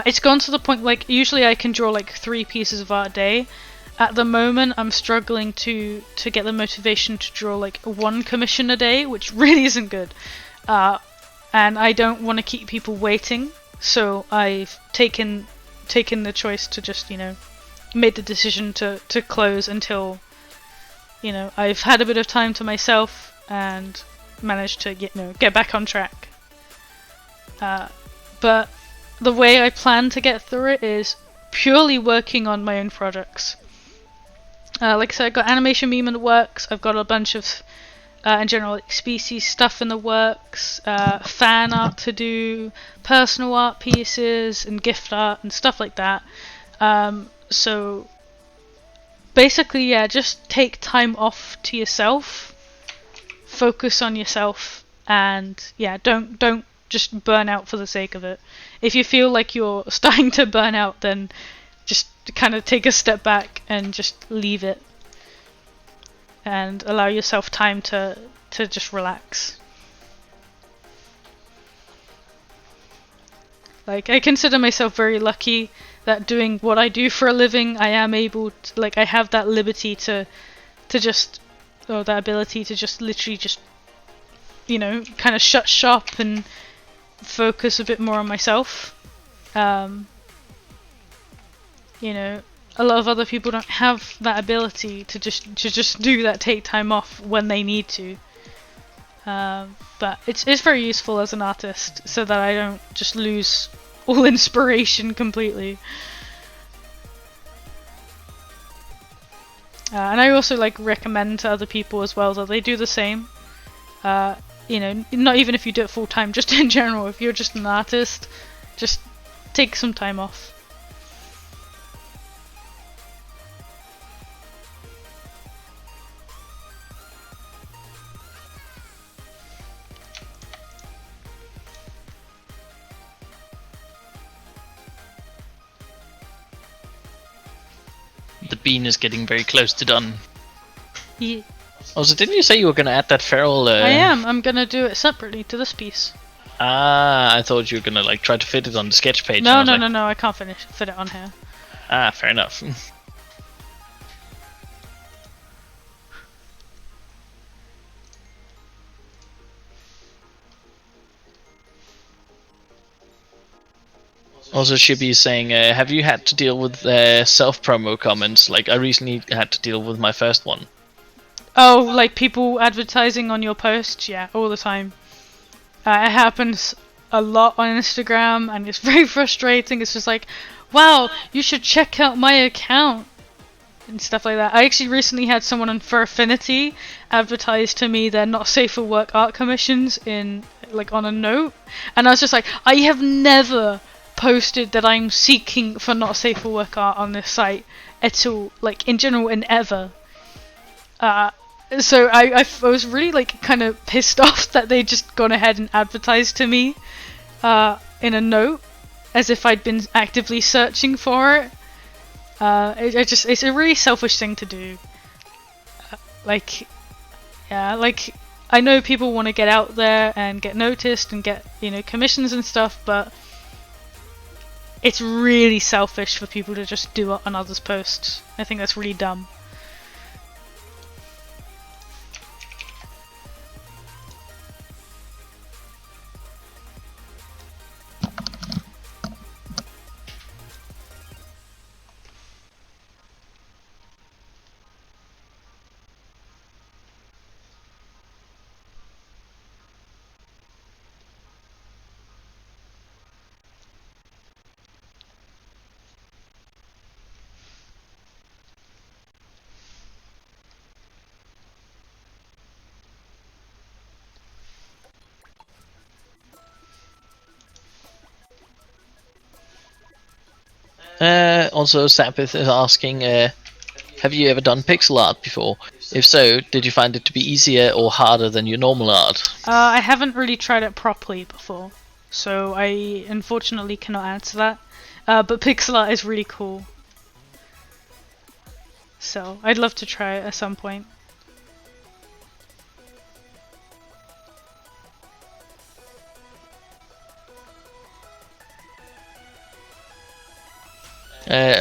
it's gone to the point like usually I can draw like 3 pieces of art a day. At the moment, I'm struggling to get the motivation to draw like 1 commission a day, which really isn't good. And I don't want to keep people waiting, so I've taken the choice to just, you know, made the decision to close until, you know, I've had a bit of time to myself and managed to get back on track. But the way I plan to get through it is purely working on my own projects. Like I said, I've got animation meme in the works, I've got a bunch of in general like, species stuff in the works, fan art to do, personal art pieces and gift art and stuff like that. So basically, yeah, just take time off to yourself, focus on yourself, and yeah, don't just burn out for the sake of it. If you feel like you're starting to burn out, then just kind of take a step back and just leave it and allow yourself time to just relax. Like, I consider myself very lucky that doing what I do for a living, I am able to, like, I have that liberty to just, or that ability to just literally just, you know, kind of shut shop and focus a bit more on myself. You know, a lot of other people don't have that ability to just do that, take time off when they need to. But it's very useful as an artist, so that I don't just lose all inspiration completely. And I also like recommend to other people as well that they do the same. You know, not even if you do it full time, just in general, if you're just an artist, just take some time off. The bean is getting very close to done. Yeah. Also, didn't you say you were going to add that feral? I am. I'm gonna do it separately to this piece. Ah, I thought you were going to like try to fit it on the sketch page. No, no. I can't fit it on here. Ah, fair enough. Also, Shibi is saying, have you had to deal with self-promo comments? Like, I recently had to deal with my first one. Oh, like people advertising on your posts? Yeah, all the time. It happens a lot on Instagram, and it's very frustrating. It's just like, wow, you should check out my account and stuff like that. I actually recently had someone on For Affinity advertise to me their not safe for work art commissions in like on a note, and I was just like, I have never posted that I'm seeking for not safe for work art on this site at all, like in general and ever. So I was really like kind of pissed off that they just gone ahead and advertised to me in a note as if I'd been actively searching for it. It's a really selfish thing to do. Like I know people want to get out there and get noticed and get, you know, commissions and stuff, but it's really selfish for people to just do it on others' posts. I think that's really dumb. Also, Sapith is asking, have you ever done pixel art before? If so, did you find it to be easier or harder than your normal art? I haven't really tried it properly before, so I unfortunately cannot answer that. But pixel art is really cool, so I'd love to try it at some point.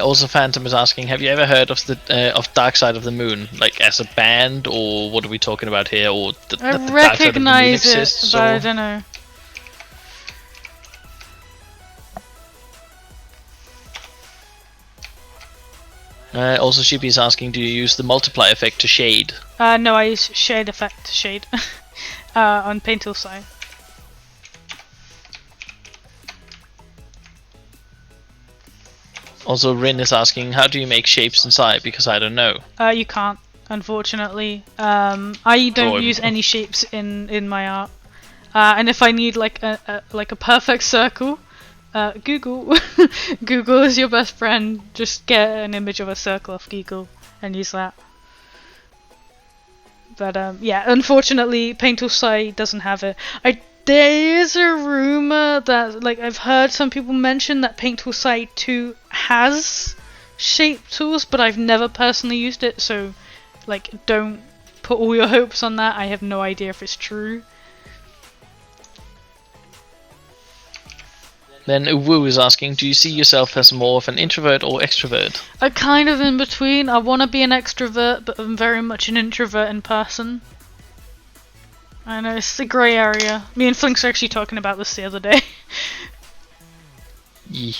Also, Phantom is asking, have you ever heard of the of Dark Side of the Moon, like as a band, or what are we talking about here? Or I the recognize Dark Side of the Moon it, exists, but I don't know. Also, Shippy is asking, do you use the multiply effect to shade? No, I use shade effect to shade on Paint Tool side. Also, Rin is asking, how do you make shapes inside? Because I don't know. You can't, unfortunately. I don't Oh, use any shapes in my art. And if I need like a perfect circle, Google. Google is your best friend. Just get an image of a circle off Google and use that. But yeah, unfortunately, Paint Tool site doesn't have it. There is a rumor that, like, I've heard some people mention that Paint Tool site 2 has shape tools, but I've never personally used it, so, like, don't put all your hopes on that. I have no idea if it's true. Then Uwu is asking, do you see yourself as more of an introvert or extrovert? I'm kind of in between. I want to be an extrovert, but I'm very much an introvert in person. I know, it's the grey area. Me and Flinx were actually talking about this the other day. Yeah.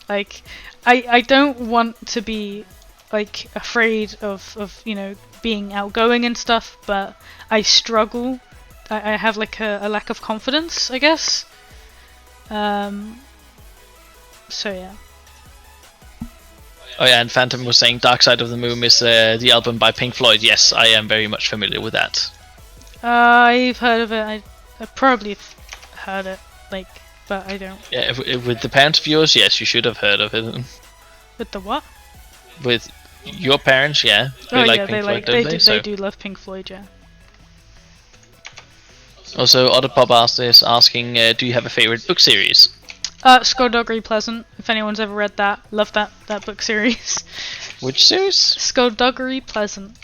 Like, I don't want to be, like, afraid of you know, being outgoing and stuff, but I struggle. I have, like, a lack of confidence, I guess. So yeah. Oh yeah, and Phantom was saying Dark Side of the Moon is the album by Pink Floyd. Yes, I am very much familiar with that. I've heard of it. I probably heard it, like, but I don't. Yeah, with the parents of yours, yes, you should have heard of it. With the what? With your parents, yeah. They like yeah, Pink Floyd, don't they? They do love Pink Floyd, yeah. Also, OtterPopArt is asking, do you have a favorite book series? Skullduggery Pleasant. If anyone's ever read that, love that book series. Which series? Skullduggery Pleasant.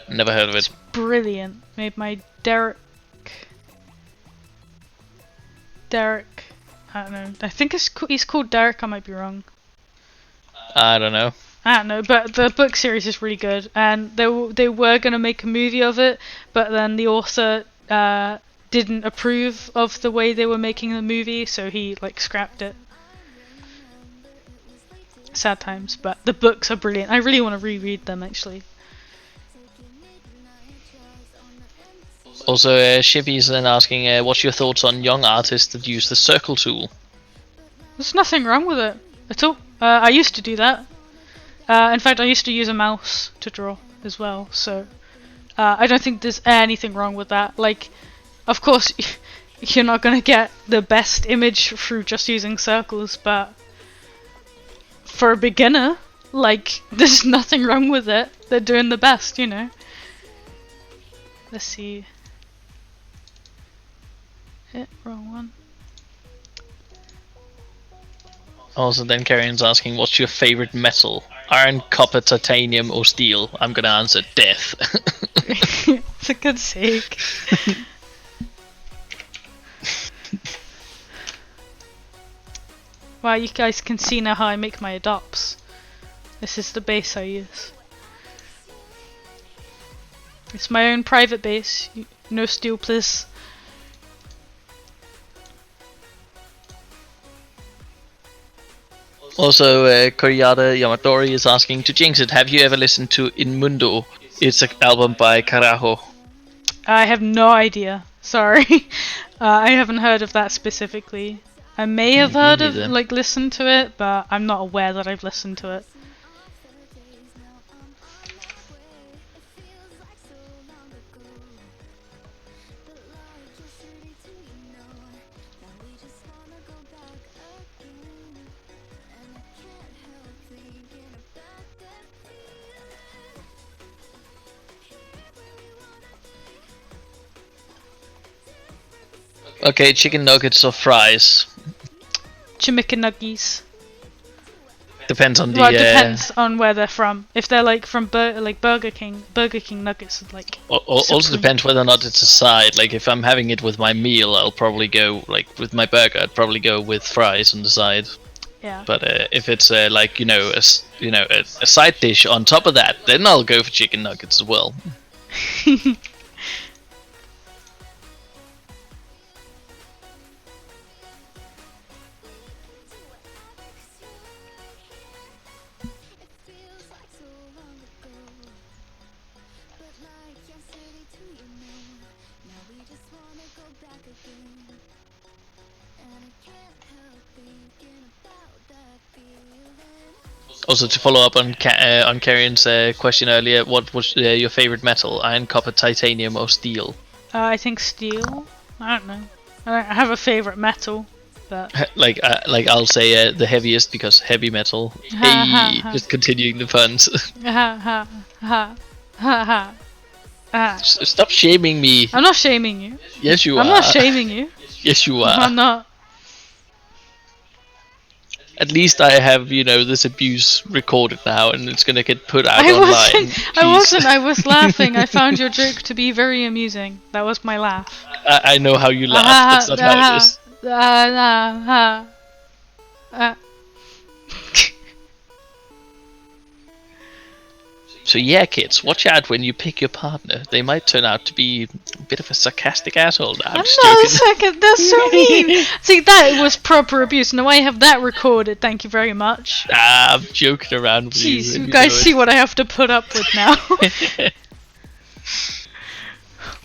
Never heard of it. Brilliant. Made by Derek. I don't know. I think he's called Derek. I might be wrong. I don't know. I don't know, but the book series is really good, and they were gonna make a movie of it, but then the author didn't approve of the way they were making the movie, so he like scrapped it. Sad times, but the books are brilliant. I really want to reread them actually. Also, Shivy is then asking, what's your thoughts on young artists that use the circle tool? There's nothing wrong with it at all. I used to do that. In fact, I used to use a mouse to draw as well, so I don't think there's anything wrong with that. Like, of course, you're not gonna get the best image through just using circles, but for a beginner, like, there's nothing wrong with it. They're doing the best, you know. Let's see. Wrong one. Also, then Karen's asking, what's your favorite metal? Iron, copper, titanium, or steel? I'm gonna answer death. For good's sake. Wow, you guys can see now how I make my adopts. This is the base I use. It's my own private base. No steel, please. Also, Koryada Yamadori is asking, to Jinxit, have you ever listened to Inmundo? It's an album by Karajo. I have no idea. Sorry. I haven't heard of that specifically. I may have heard of, like, listened to it, but I'm not aware that I've listened to it. Okay, chicken nuggets or fries? Chimickanuggies. Depends on the. Well, it depends on where they're from. If they're like from Burger King nuggets, like. Also depends whether or not it's a side. Like if I'm having it with my meal, I'll probably go like with my burger. I'd probably go with fries on the side. Yeah. But if it's like a side dish on top of that, then I'll go for chicken nuggets as well. Also, to follow up on Karen's question earlier, what was your favorite metal? Iron, copper, titanium, or steel? I think steel. I don't know. I don't have a favorite metal, but like I'll say the heaviest because heavy metal. Hey, just continuing the puns. Ha ha ha ha. Stop shaming me. I'm not shaming you. Yes, you are. I'm not shaming you. Yes, you are. I'm not. At least I have, this abuse recorded now, and it's gonna get put out online. I was laughing. I found your joke to be very amusing. That was my laugh. I know how you laugh. That's not how it is. So yeah, kids, watch out when you pick your partner. They might turn out to be a bit of a sarcastic asshole. I'm just joking. That's so mean. See, that was proper abuse. Now I have that recorded. Thank you very much. I'm joking around with you. Jeez, you guys see what I have to put up with now.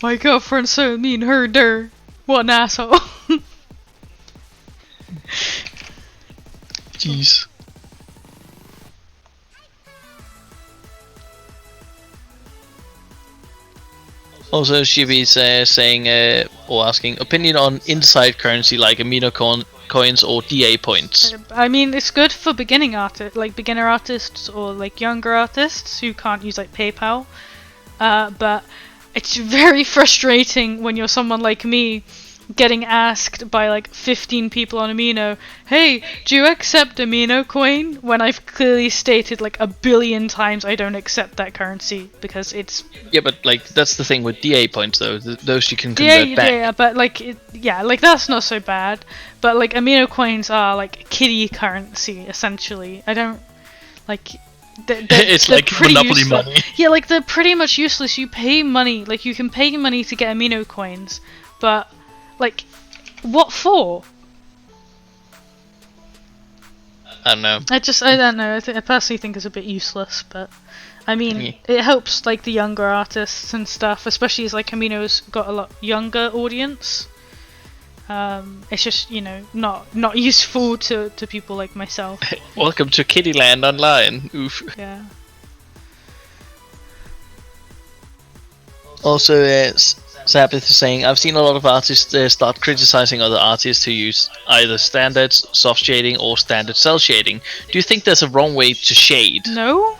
My girlfriend's so mean. Her. What an asshole. Jeez. Also, Shibi's saying or asking opinion on inside currency like amino coins or DA points. I mean, it's good for beginner artists or like younger artists who can't use like PayPal. But it's very frustrating when you're someone like me getting asked by like 15 people on Amino, hey, do you accept Amino coin? When I've clearly stated like a billion times I don't accept that currency because it's... Yeah, but like that's the thing with DA points though. Those you can convert back. Yeah, but like like that's not so bad. But like Amino coins are like kiddie currency essentially. I don't like. It's like Monopoly money. Yeah, like they're pretty much useless. You pay money, like you can pay money to get Amino coins, but like, what for? I don't know. I don't know. I personally think it's a bit useless, but I mean, it helps like the younger artists and stuff, especially as like Amino's got a lot younger audience. It's just, you know, not useful to people like myself. Welcome to Kittyland Online. Oof. Yeah. Also, Sabbath is saying, I've seen a lot of artists start criticizing other artists who use either standard soft shading or standard cell shading. Do you think there's a wrong way to shade? No.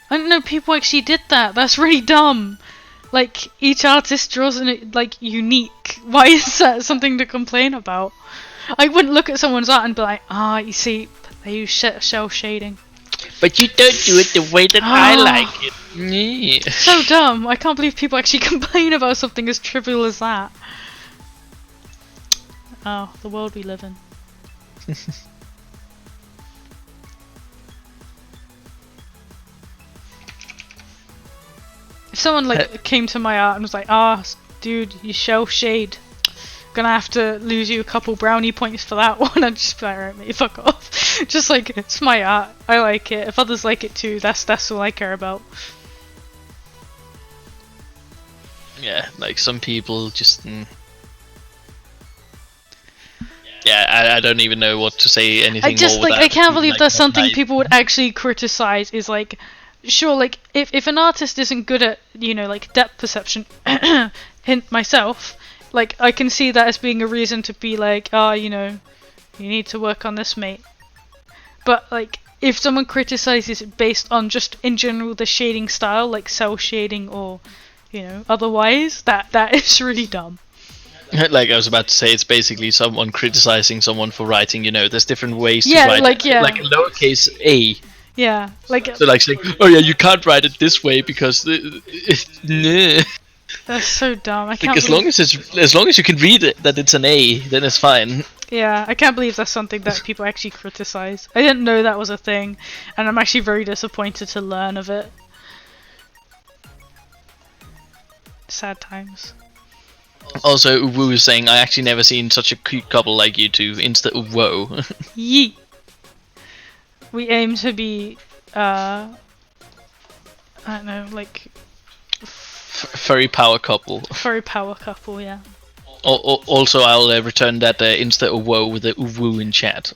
I didn't know people actually did that. That's really dumb. Like, each artist draws in like unique. Why is that something to complain about? I wouldn't look at someone's art and be like, you see, they use shell shading. But you don't do it the way that I like it. So dumb. I can't believe people actually complain about something as trivial as that. Oh, the world we live in. If someone like came to my art and was like, dude, you shell shade. Gonna have to lose you a couple brownie points for that one. I'd just be like, alright mate, fuck off. Just like, it's my art. I like it. If others like it too, that's all I care about. Yeah, like some people just... Yeah, I don't even know what to say anything more. I can't believe that's something people would actually criticize, is like, sure, like, if an artist isn't good at, you know, like, depth perception, hint myself, like, I can see that as being a reason to be like, you know, you need to work on this, mate. But, like, if someone criticizes it based on just, in general, the shading style, like cell shading or, you know, otherwise, that is really dumb. Like I was about to say, it's basically someone criticizing someone for writing, you know, there's different ways to write like a lowercase a. Yeah, like... So like saying, oh yeah, you can't write it this way because... That's so dumb. I can't as long as you can read it that it's an A, then it's fine. Yeah, I can't believe that's something that people actually criticize. I didn't know that was a thing, and I'm actually very disappointed to learn of it. Sad times. Also, Uwu is saying, I actually never seen such a cute couple like you two. Insta whoa. Yeet. We aim to be, I don't know, like... Furry power couple. Furry power couple, yeah. Also, I'll return that Insta whoa with a Uwu in chat.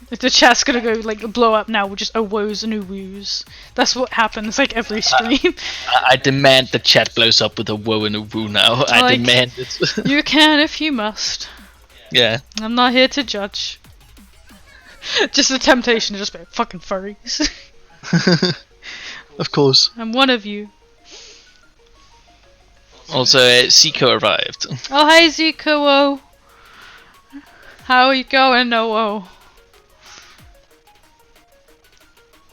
If the chat's gonna go, like, blow up now with just woes and woos. That's what happens, like, every stream. I demand the chat blows up with a whoa and a woo now. I demand it. You can if you must. Yeah. I'm not here to judge. Just the temptation to just be like, fucking furries. Of course. I'm one of you. Also, Zico arrived. Oh, hi Zico. How are you going, Noah?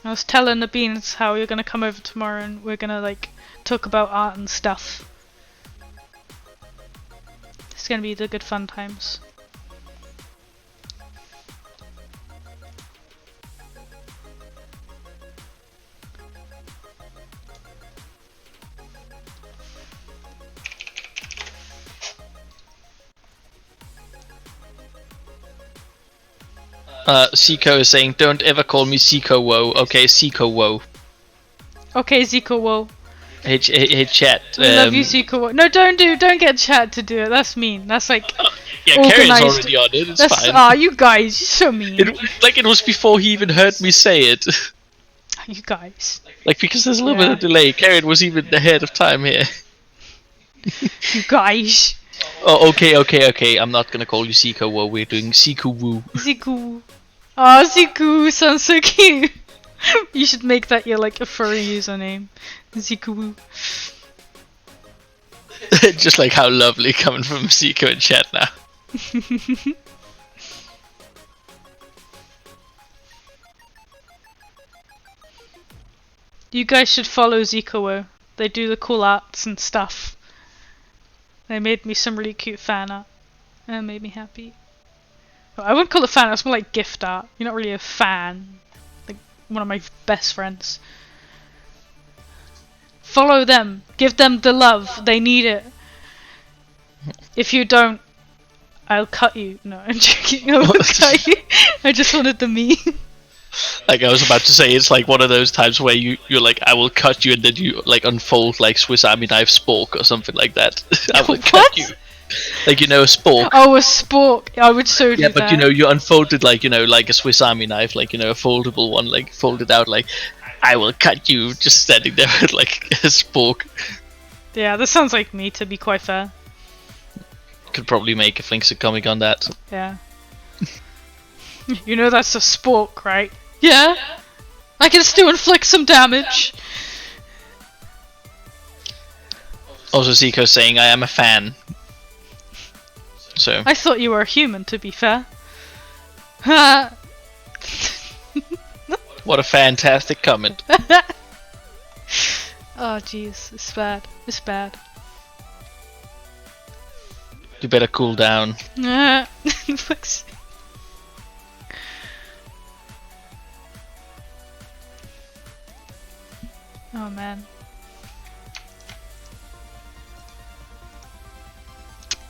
I was telling the beans how you're gonna come over tomorrow and we're gonna like talk about art and stuff. It's gonna be the good fun times. Zico is saying, don't ever call me Zico Woe. Okay, Zico Woe. Okay, Zico Woe. Hey, chat. We love you, Zico Woe. No, don't get chat to do it. That's mean. That's like yeah, Karen's already on it. It's fine. Ah, you guys, you're so mean. It was before he even heard me say it. You guys. Like, because there's a little bit of delay. Karen was even ahead of time here. You guys. Oh, okay. I'm not gonna call you Zico Woe. We're doing Zico Woo. Zico. Oh, Zico sounds so cute. You should make that your like a furry username. Zico Woo. Just like how lovely coming from Zico in chat now. You guys should follow Zico. They do the cool arts and stuff. They made me some really cute fan art. And it made me happy. Well, I wouldn't call it fan art, it's more like gift art. You're not really a fan. Like one of my best friends. Follow them. Give them the love. They need it. If you don't, I'll cut you. No, I'm joking. I won't cut you. I just wanted the meme. Like I was about to say, it's like one of those times where you're like, I will cut you, and then you like unfold like Swiss Army knife spork or something like that. I will cut you. Like, you know, a spork. Oh, a spork. I would so do that. Yeah, but you know, you unfolded like, you know, like a Swiss Army knife, like, you know, a foldable one, like folded out, like, I will cut you, just standing there with like a spork. Yeah, this sounds like me, to be quite fair. Could probably make a Flinx comic on that. Yeah. You know that's a spork, right? Yeah. I can still inflict some damage. Also, Zico saying, I am a fan. So. I thought you were a human, to be fair. What a fantastic comment. Oh jeez, it's bad. It's bad. You better cool down. Oh man.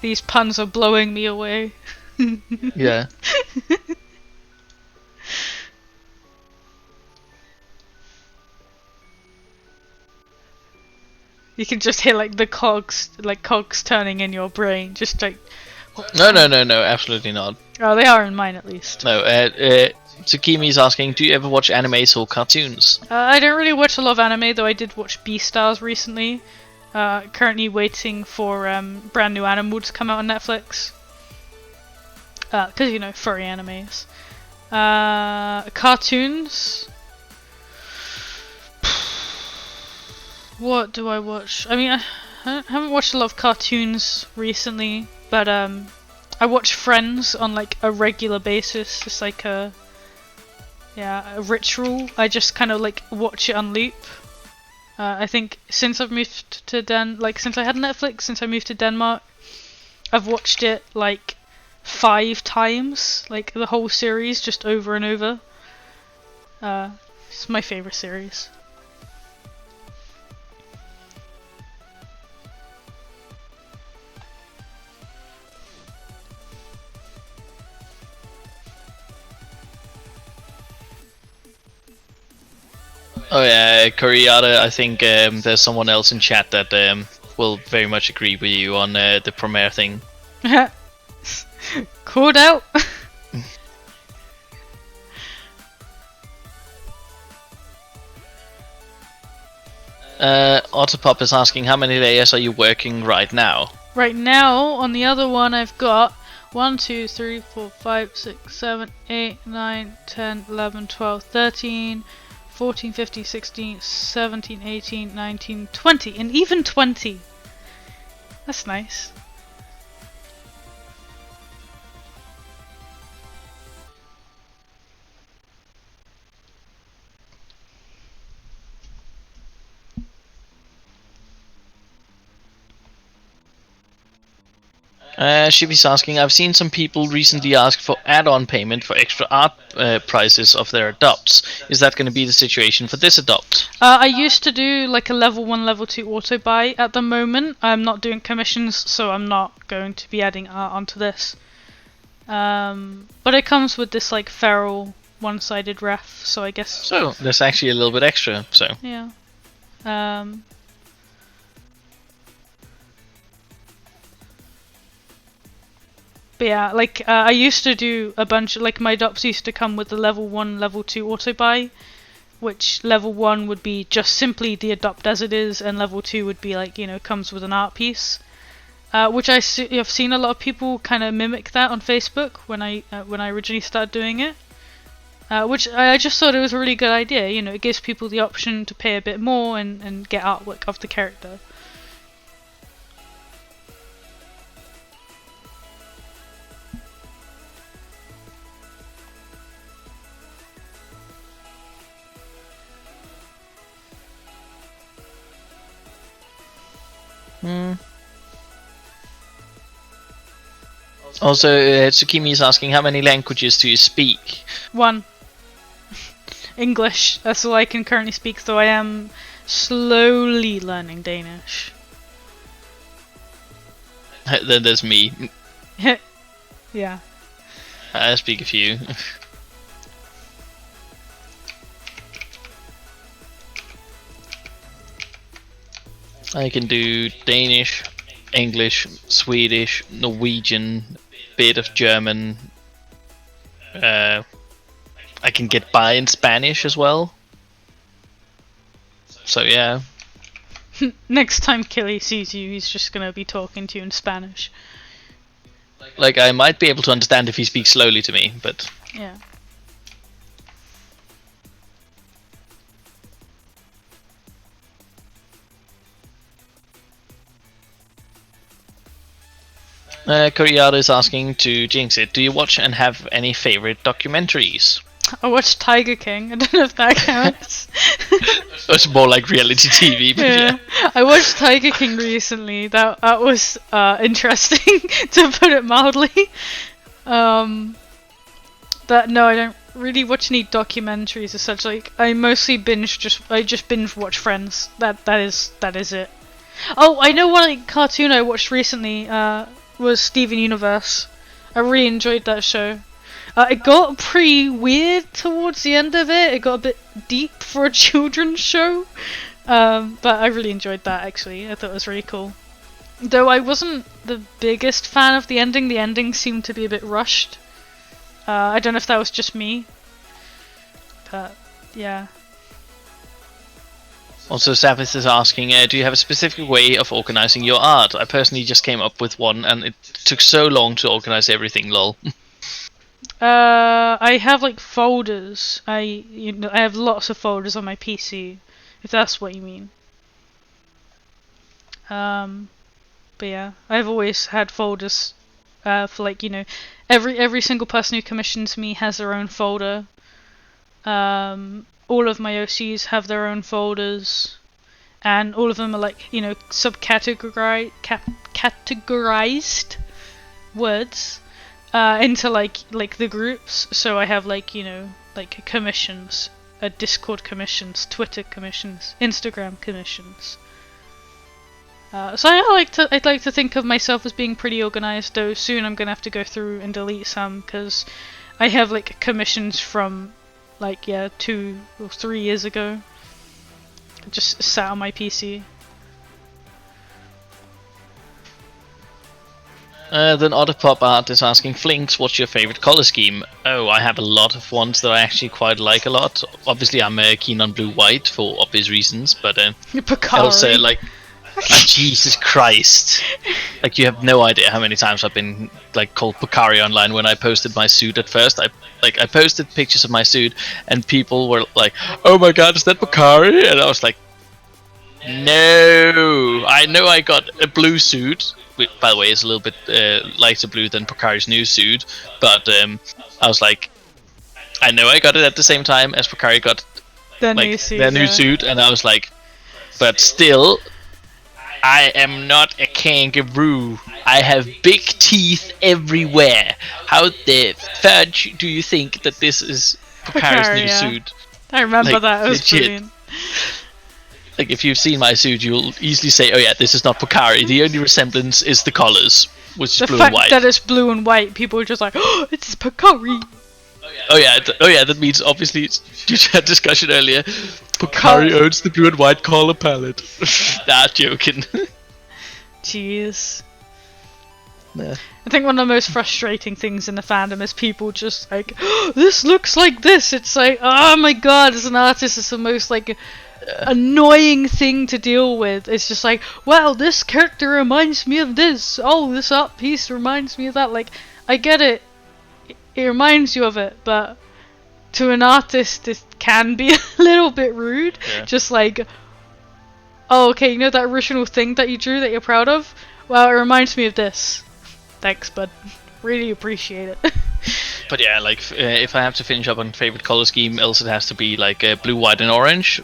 These puns are blowing me away. Yeah. You can just hear like the cogs turning in your brain, just like. No, absolutely not. Oh, they are in mine at least. No, Tsukimi's asking, do you ever watch animes or cartoons? I don't really watch a lot of anime, though I did watch Beastars recently. Currently waiting for brand new Animal to come out on Netflix. Because, you know, furry animes. Cartoons? What do I watch? I mean, I haven't watched a lot of cartoons recently, but I watch Friends on like a regular basis. It's like a ritual. I just kind of like watch it on loop. I think since I've moved to since I had Netflix, since I moved to Denmark, I've watched it like 5 times, like the whole series, just over and over. It's my favorite series. Oh yeah, Karanja, I think there's someone else in chat that will very much agree with you on the Premiere thing. Called out. OtterPop is asking, how many layers are you working right now? Right now, on the other one, I've got 1, 2, 3, 4, 5, 6, 7, 8, 9, 10, 11, 12, 13, 14, 15, 16, 17, 18, 19, 20, and even 20. That's nice. Shibi's asking, I've seen some people recently ask for add-on payment for extra art prices of their adopts. Is that going to be the situation for this adopt? I used to do like a level 1, level 2 auto buy. At the moment, I'm not doing commissions, so I'm not going to be adding art onto this. But it comes with this like feral one-sided ref, so I guess. So there's actually a little bit extra. So yeah. But yeah, like I used to do a bunch, like my adopts used to come with the level 1, level 2 auto buy, which level 1 would be just simply the adopt as it is, and level 2 would be like, you know, comes with an art piece. Which I've seen a lot of people kind of mimic that on Facebook when I originally started doing it. Which I just thought it was a really good idea, you know, it gives people the option to pay a bit more and get artwork of the character. Also, Tsukimi is asking, how many languages do you speak? 1. English. That's all I can currently speak, though I am slowly learning Danish. Then there's me. Yeah. I speak a few. I can do Danish, English, Swedish, Norwegian, bit of German. I can get by in Spanish as well. So yeah. Next time Killy sees you, he's just gonna be talking to you in Spanish. Like, I might be able to understand if he speaks slowly to me, but... Yeah. Karanja is asking to Jinxit, do you watch and have any favorite documentaries? I watched Tiger King. I don't know if that counts. It's more like reality TV, but yeah. I watched Tiger King recently. That was interesting, to put it mildly. But no, I don't really watch any documentaries as such. Like, I mostly just binge watch Friends. That is it. Oh, I know one cartoon I watched recently was Steven Universe. I really enjoyed that show. It got pretty weird towards the end of it. It got a bit deep for a children's show. But I really enjoyed that, actually. I thought it was really cool. Though I wasn't the biggest fan of the ending. The ending seemed to be a bit rushed. I don't know if that was just me. But, yeah. Also, Savith is asking, do you have a specific way of organizing your art? I personally just came up with one, and it took so long to organize everything, lol. I have like folders. I have lots of folders on my PC, if that's what you mean. But yeah, I've always had folders for like, every single person who commissions me has their own folder. All of my OCs have their own folders, and all of them are like, categorized words into like the groups. So I have like commissions, Discord commissions, Twitter commissions, Instagram commissions. So I'd like to think of myself as being pretty organized, though soon I'm gonna have to go through and delete some, because I have like commissions from 2 or 3 years ago. It just sat on my PC. Then OtterPopArt is asking, Flinx, what's your favorite color scheme? Oh, I have a lot of ones that I actually quite like a lot. Obviously, I'm keen on blue-white for obvious reasons, but also, Jesus Christ. Like, you have no idea how many times I've been called Pocari online when I posted my suit at first. I posted pictures of my suit, and people were like, oh my god, is that Pocari? And I was like, no, I know I got a blue suit, which, by the way, is a little bit lighter blue than Pocari's new suit, but I was like, I know I got it at the same time as Pocari got their new suit, and I was like, but still, I am not a kangaroo. I have big teeth everywhere. How the fudge do you think that this is Pocari's new suit? I remember that. It was brilliant. Like, if you've seen my suit, you'll easily say, oh yeah, this is not Pocari. The only resemblance is the colors, which is blue and white. The fact that it's blue and white, people are just like, oh, it's Pocari. Oh yeah, that means, obviously, due to that discussion earlier, Pocari owns the blue and white color palette. Nah, joking. Jeez. Nah. I think one of the most frustrating things in the fandom is people just like, oh, this looks like this. It's like, oh my god, as an artist, it's the most annoying thing to deal with. It's just like, well, this character reminds me of this. Oh, this art piece reminds me of that. Like, I get it. It reminds you of it, but to an artist, it can be a little bit rude. Yeah. Just like, oh, okay, that original thing that you drew that you're proud of? Well, it reminds me of this. Thanks, bud. Really appreciate it. But yeah, if I have to finish up on favorite color scheme, else it has to be blue, white, and orange.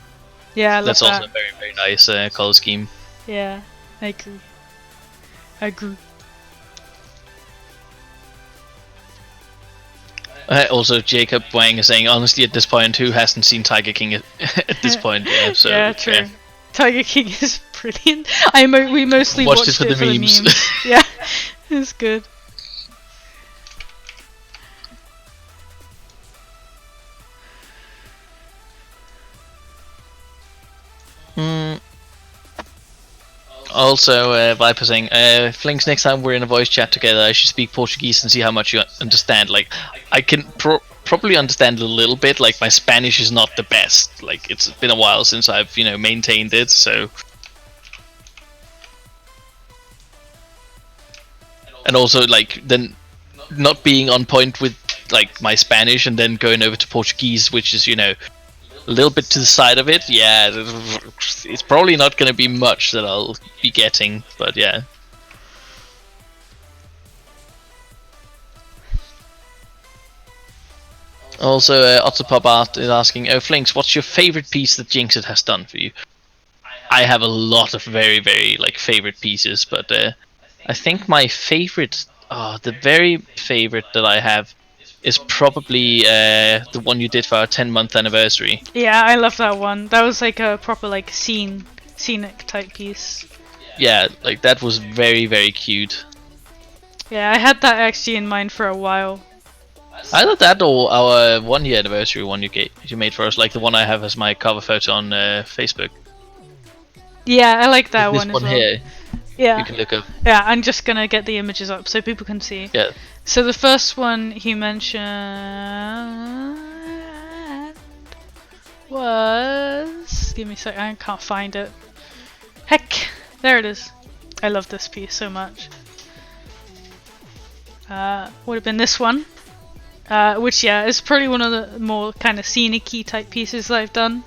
Yeah, I love that's that. Also a very, very nice color scheme. Yeah, I agree. agree. Also, Jacob Wang is saying, honestly, at this point, who hasn't seen Tiger King at this point? Yeah, so, yeah, true. Tiger King is brilliant. We mostly watched watched it for the memes. Yeah, it's good. Also, Viper saying, Flinx, next time we're in a voice chat together, I should speak Portuguese and see how much you understand. Like, I can probably understand a little bit. Like, my Spanish is not the best. Like, it's been a while since I've, maintained it, so. And also, like, then not being on point with, like, my Spanish and then going over to Portuguese, which is, a little bit to the side of it. Yeah, it's probably not going to be much that I'll be getting, but yeah. Also, OtterPopArt is asking, Flinx, what's your favorite piece that Jinxit has done for you? I have a lot of very, very, favorite pieces, but I think my favorite, the very favorite that I have is probably the one you did for our 10-month anniversary. Yeah, I love that one. That was like a proper scenic type piece. Yeah, that was very, very cute. Yeah, I had that actually in mind for a while. Either that or our 1-year anniversary one you made for us, like the one I have as my cover photo on Facebook. Yeah, I like that this one as one well. Here. Yeah. You can look up. Yeah, I'm just gonna get the images up so people can see. Yeah. So the first one he mentioned was... Give me a sec, I can't find it. Heck! There it is. I love this piece so much. Would have been this one. Which, yeah, is probably one of the more kind of scenic-y type pieces that I've done.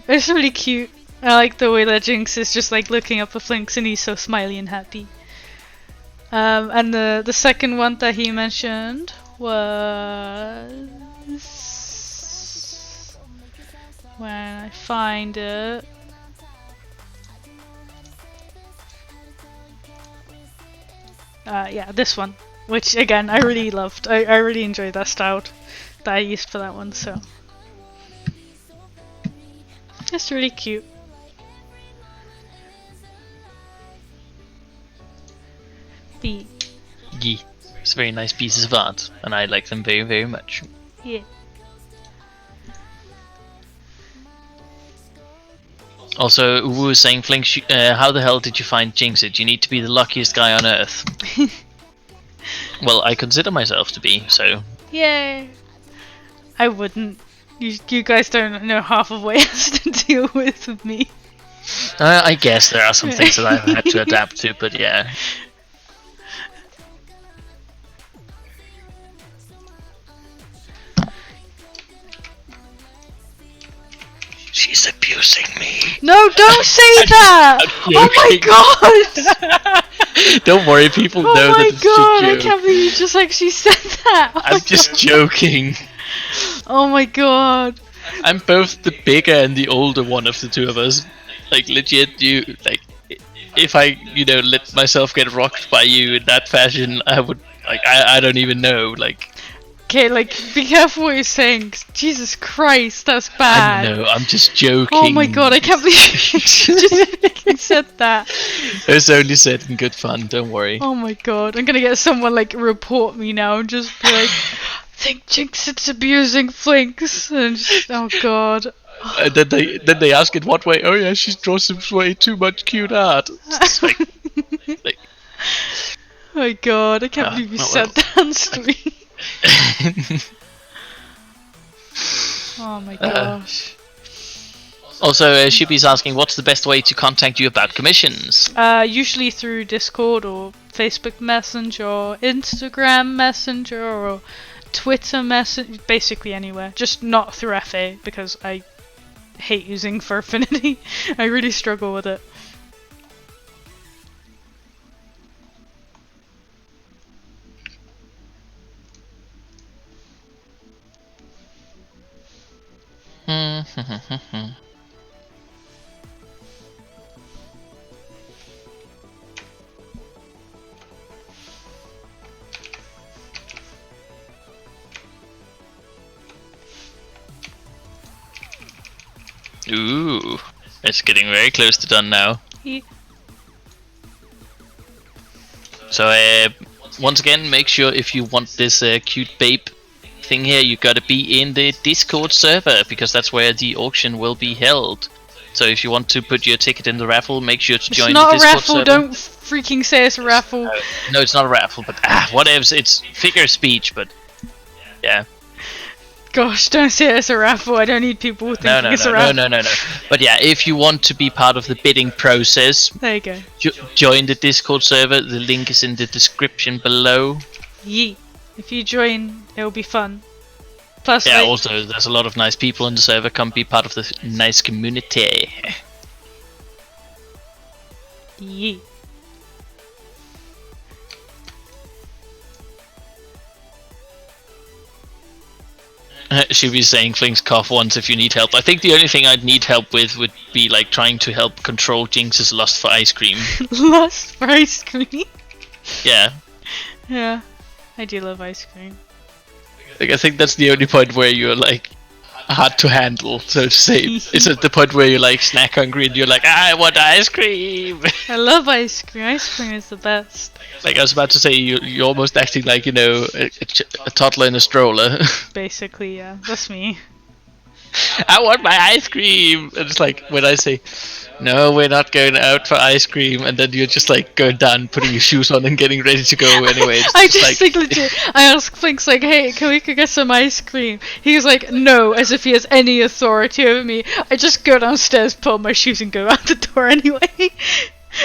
It's really cute. I like the way that Jinx is just like looking up at Flinx and he's so smiley and happy. And the second one that he mentioned was... When I find it... yeah, this one. Which, again, I really loved. I really enjoyed that style that I used for that one, so... It's really cute. B. Yeah, it's very nice pieces of art, and I like them very, very much. Yeah. Also, Uwu is saying, Flinx, how the hell did you find Jinxit? You need to be the luckiest guy on earth. Well, I consider myself to be, so... Yay! I wouldn't. You guys don't know half of what he has to deal with me. I guess there are some things that I've had to adapt to, but yeah. She's abusing me. No, don't say that! Oh my god! Don't worry, people know that it's a joke. Oh my god, I can't believe you just actually said that! Oh I'm just joking. Oh my god. I'm both the bigger and the older one of the two of us. Like, legit, if I, let myself get rocked by you in that fashion, I would, I don't even know, Okay, be careful what you're saying. 'Cause Jesus Christ, that's bad. I know, I'm just joking. Oh my god, I can't believe you just fucking said that. It's only said in good fun, don't worry. Oh my god, I'm gonna get someone report me now and just be like, I think Jinxit's abusing Flinx. And just, oh god. And then they ask in what way? Oh yeah, she draws some way too much cute art. Oh my god, I can't believe you said that on stream. Oh my gosh. Also, Shippy's asking, what's the best way to contact you about commissions? Usually through Discord or Facebook Messenger or Instagram Messenger or Twitter Messenger, basically anywhere. Just not through FA because I hate using for Affinity. I really struggle with it. Ooh, it's getting very close to done now. Yeah. So once again, make sure if you want this cute babe thing here, you gotta be in the Discord server, because that's where the auction will be held. So if you want to put your ticket in the raffle, make sure to join the Discord server. It's not a raffle, don't freaking say it's a raffle. No, it's not a raffle, but whatever, it's figure of speech, but yeah. Gosh, don't say it's a raffle, I don't need people thinking it's a raffle. No. But yeah, if you want to be part of the bidding process, there you go. Join the Discord server, the link is in the description below. Yee. If you join, it'll be fun. Plus, yeah, also there's a lot of nice people on the server. Come be part of the nice community. Yee. She'll be saying Flinx cough once if you need help. I think the only thing I'd need help with would be like trying to help control Jinx's lust for ice cream. Lust for ice cream? Yeah. Yeah, I do love ice cream. Like, I think that's the only point where you're like hard to handle, so to say. It's at the point where you're like snack hungry and you're like, I want ice cream. I love ice cream. Ice cream is the best. Like I was about to say, you're almost acting like, you know, a toddler in a stroller. Basically, yeah, that's me. I want my ice cream. And it's like when I say, no, we're not going out for ice cream, and then you're just like going down, putting your shoes on, and getting ready to go anyway. I just think legit. I asked Flinx like, "Hey, can we go get some ice cream?" He was like, "No," as if he has any authority over me. I just go downstairs, put on my shoes, and go out the door anyway.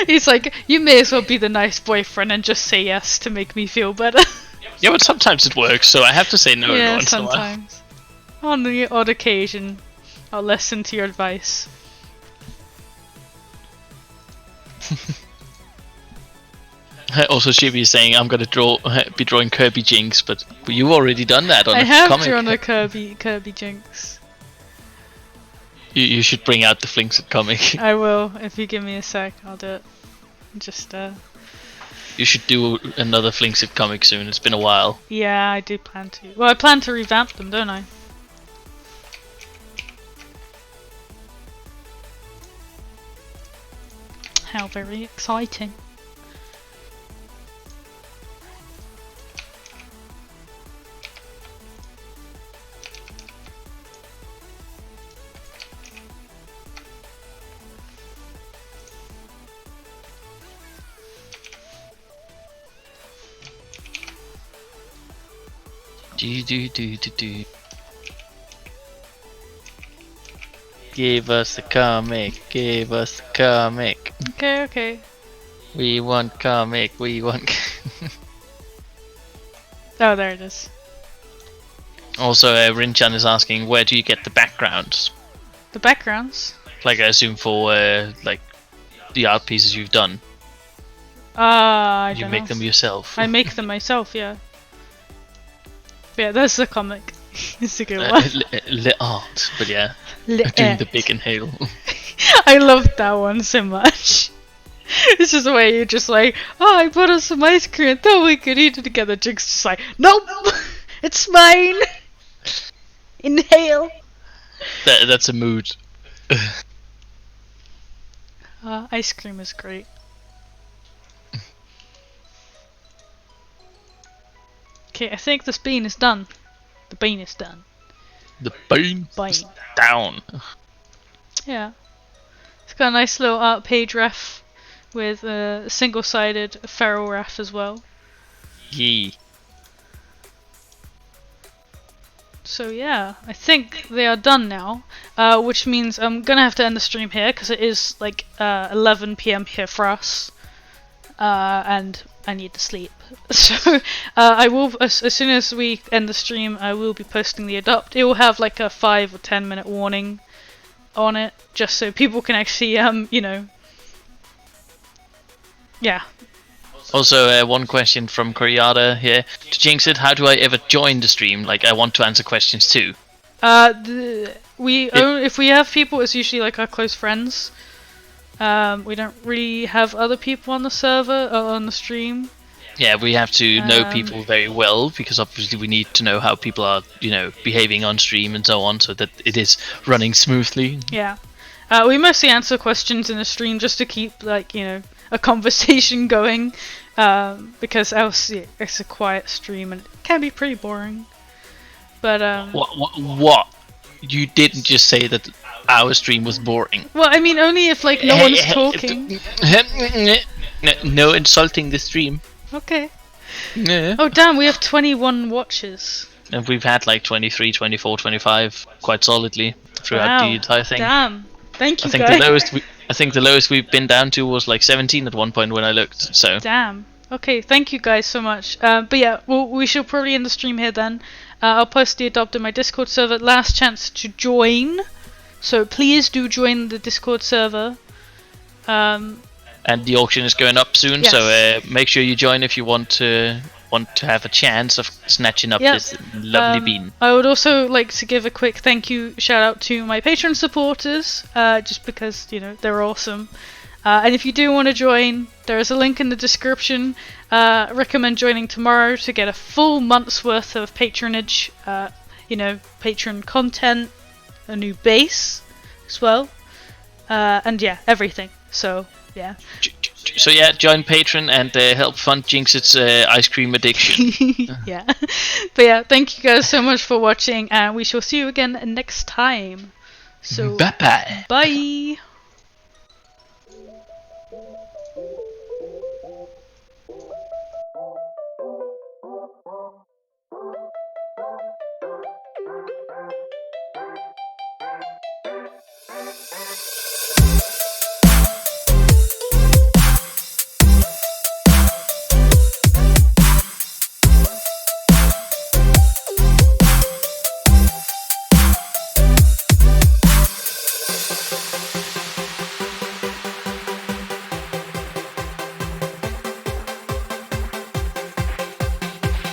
He's like, "You may as well be the nice boyfriend and just say yes to make me feel better." Yeah, but sometimes it works, so I have to say no every yeah, once in a while. sometimes. On the odd occasion, I'll listen to your advice. Also, Shibi is saying I'm gonna be drawing Kirby Jinx, but you've already done that on I a have comic. drawn a Kirby Jinx. You should bring out the Flinx comic. I will, if you give me a sec, I'll do it. Just You should do another Flinx comic soon. It's been a while. yeah, I do plan to. Well, I plan to revamp them, don't I? How very exciting. Do. Give us a comic. Give us a comic. Okay. We want comic. We want. Oh, there it is. Also, Rinchan is asking, where do you get the backgrounds? The backgrounds? Like, I assume for like the art pieces you've done. I don't You know. make them yourself. I make them myself, yeah. Yeah, that's the comic. It's a good one. Art, but yeah. Le Doing the big inhale. I loved that one so much. It's just the way you're just like, oh, I bought us some ice cream, thought we could eat it together. Jinx just like, nope, it's mine. Inhale. That's a mood. Ice cream is great. Okay, I think this bean is done. The bean is done. The bean is down. Yeah. It's got a nice little art page ref with a single-sided feral ref as well. Yee. So yeah, I think they are done now, which means I'm gonna have to end the stream here because it is like 11 PM here for us, and I need to sleep. So I will, as soon as we end the stream, I will be posting the adopt. It will have like a 5 or 10 minute warning on it, just so people can actually you know, yeah. Also, one question from Koreada here. To Jinxit, how do I ever join the stream? Like, I want to answer questions too. If we have people, it's usually like our close friends. We don't really have other people on the server or on the stream. Yeah, we have to know people very well, because obviously we need to know how people are, you know, behaving on stream and so on, so that it is running smoothly. Yeah. We mostly answer questions in the stream just to keep, like, you know, a conversation going, because else it's a quiet stream and it can be pretty boring. But What? You didn't just say that our stream was boring. well, I mean, only if like no one's talking. No insulting the stream. Okay. Yeah. Oh damn, we have 21 watches. And we've had like 23, 24, 25 quite solidly throughout the entire thing. Damn. Thank you, I think guys. the lowest we've been down to was like 17 at one point when I looked. So. Damn. Okay, thank you guys so much. But yeah, we shall probably end the stream here then. I'll post the adopt in my Discord server. Last chance to join, so please do join the Discord server. And the auction is going up soon, yes. So make sure you join if you want to have a chance of snatching up this lovely bean. I would also like to give a quick thank you shout out to my Patreon supporters, just because, you know, they're awesome. And if you do want to join, there is a link in the description. Recommend joining tomorrow to get a full month's worth of patronage, you know, patron content, a new base as well, and yeah, everything. So yeah. So yeah, join Patreon and help fund Jinxit's ice cream addiction. Yeah. But yeah, thank you guys so much for watching, and we shall see you again next time. So bye. Bye.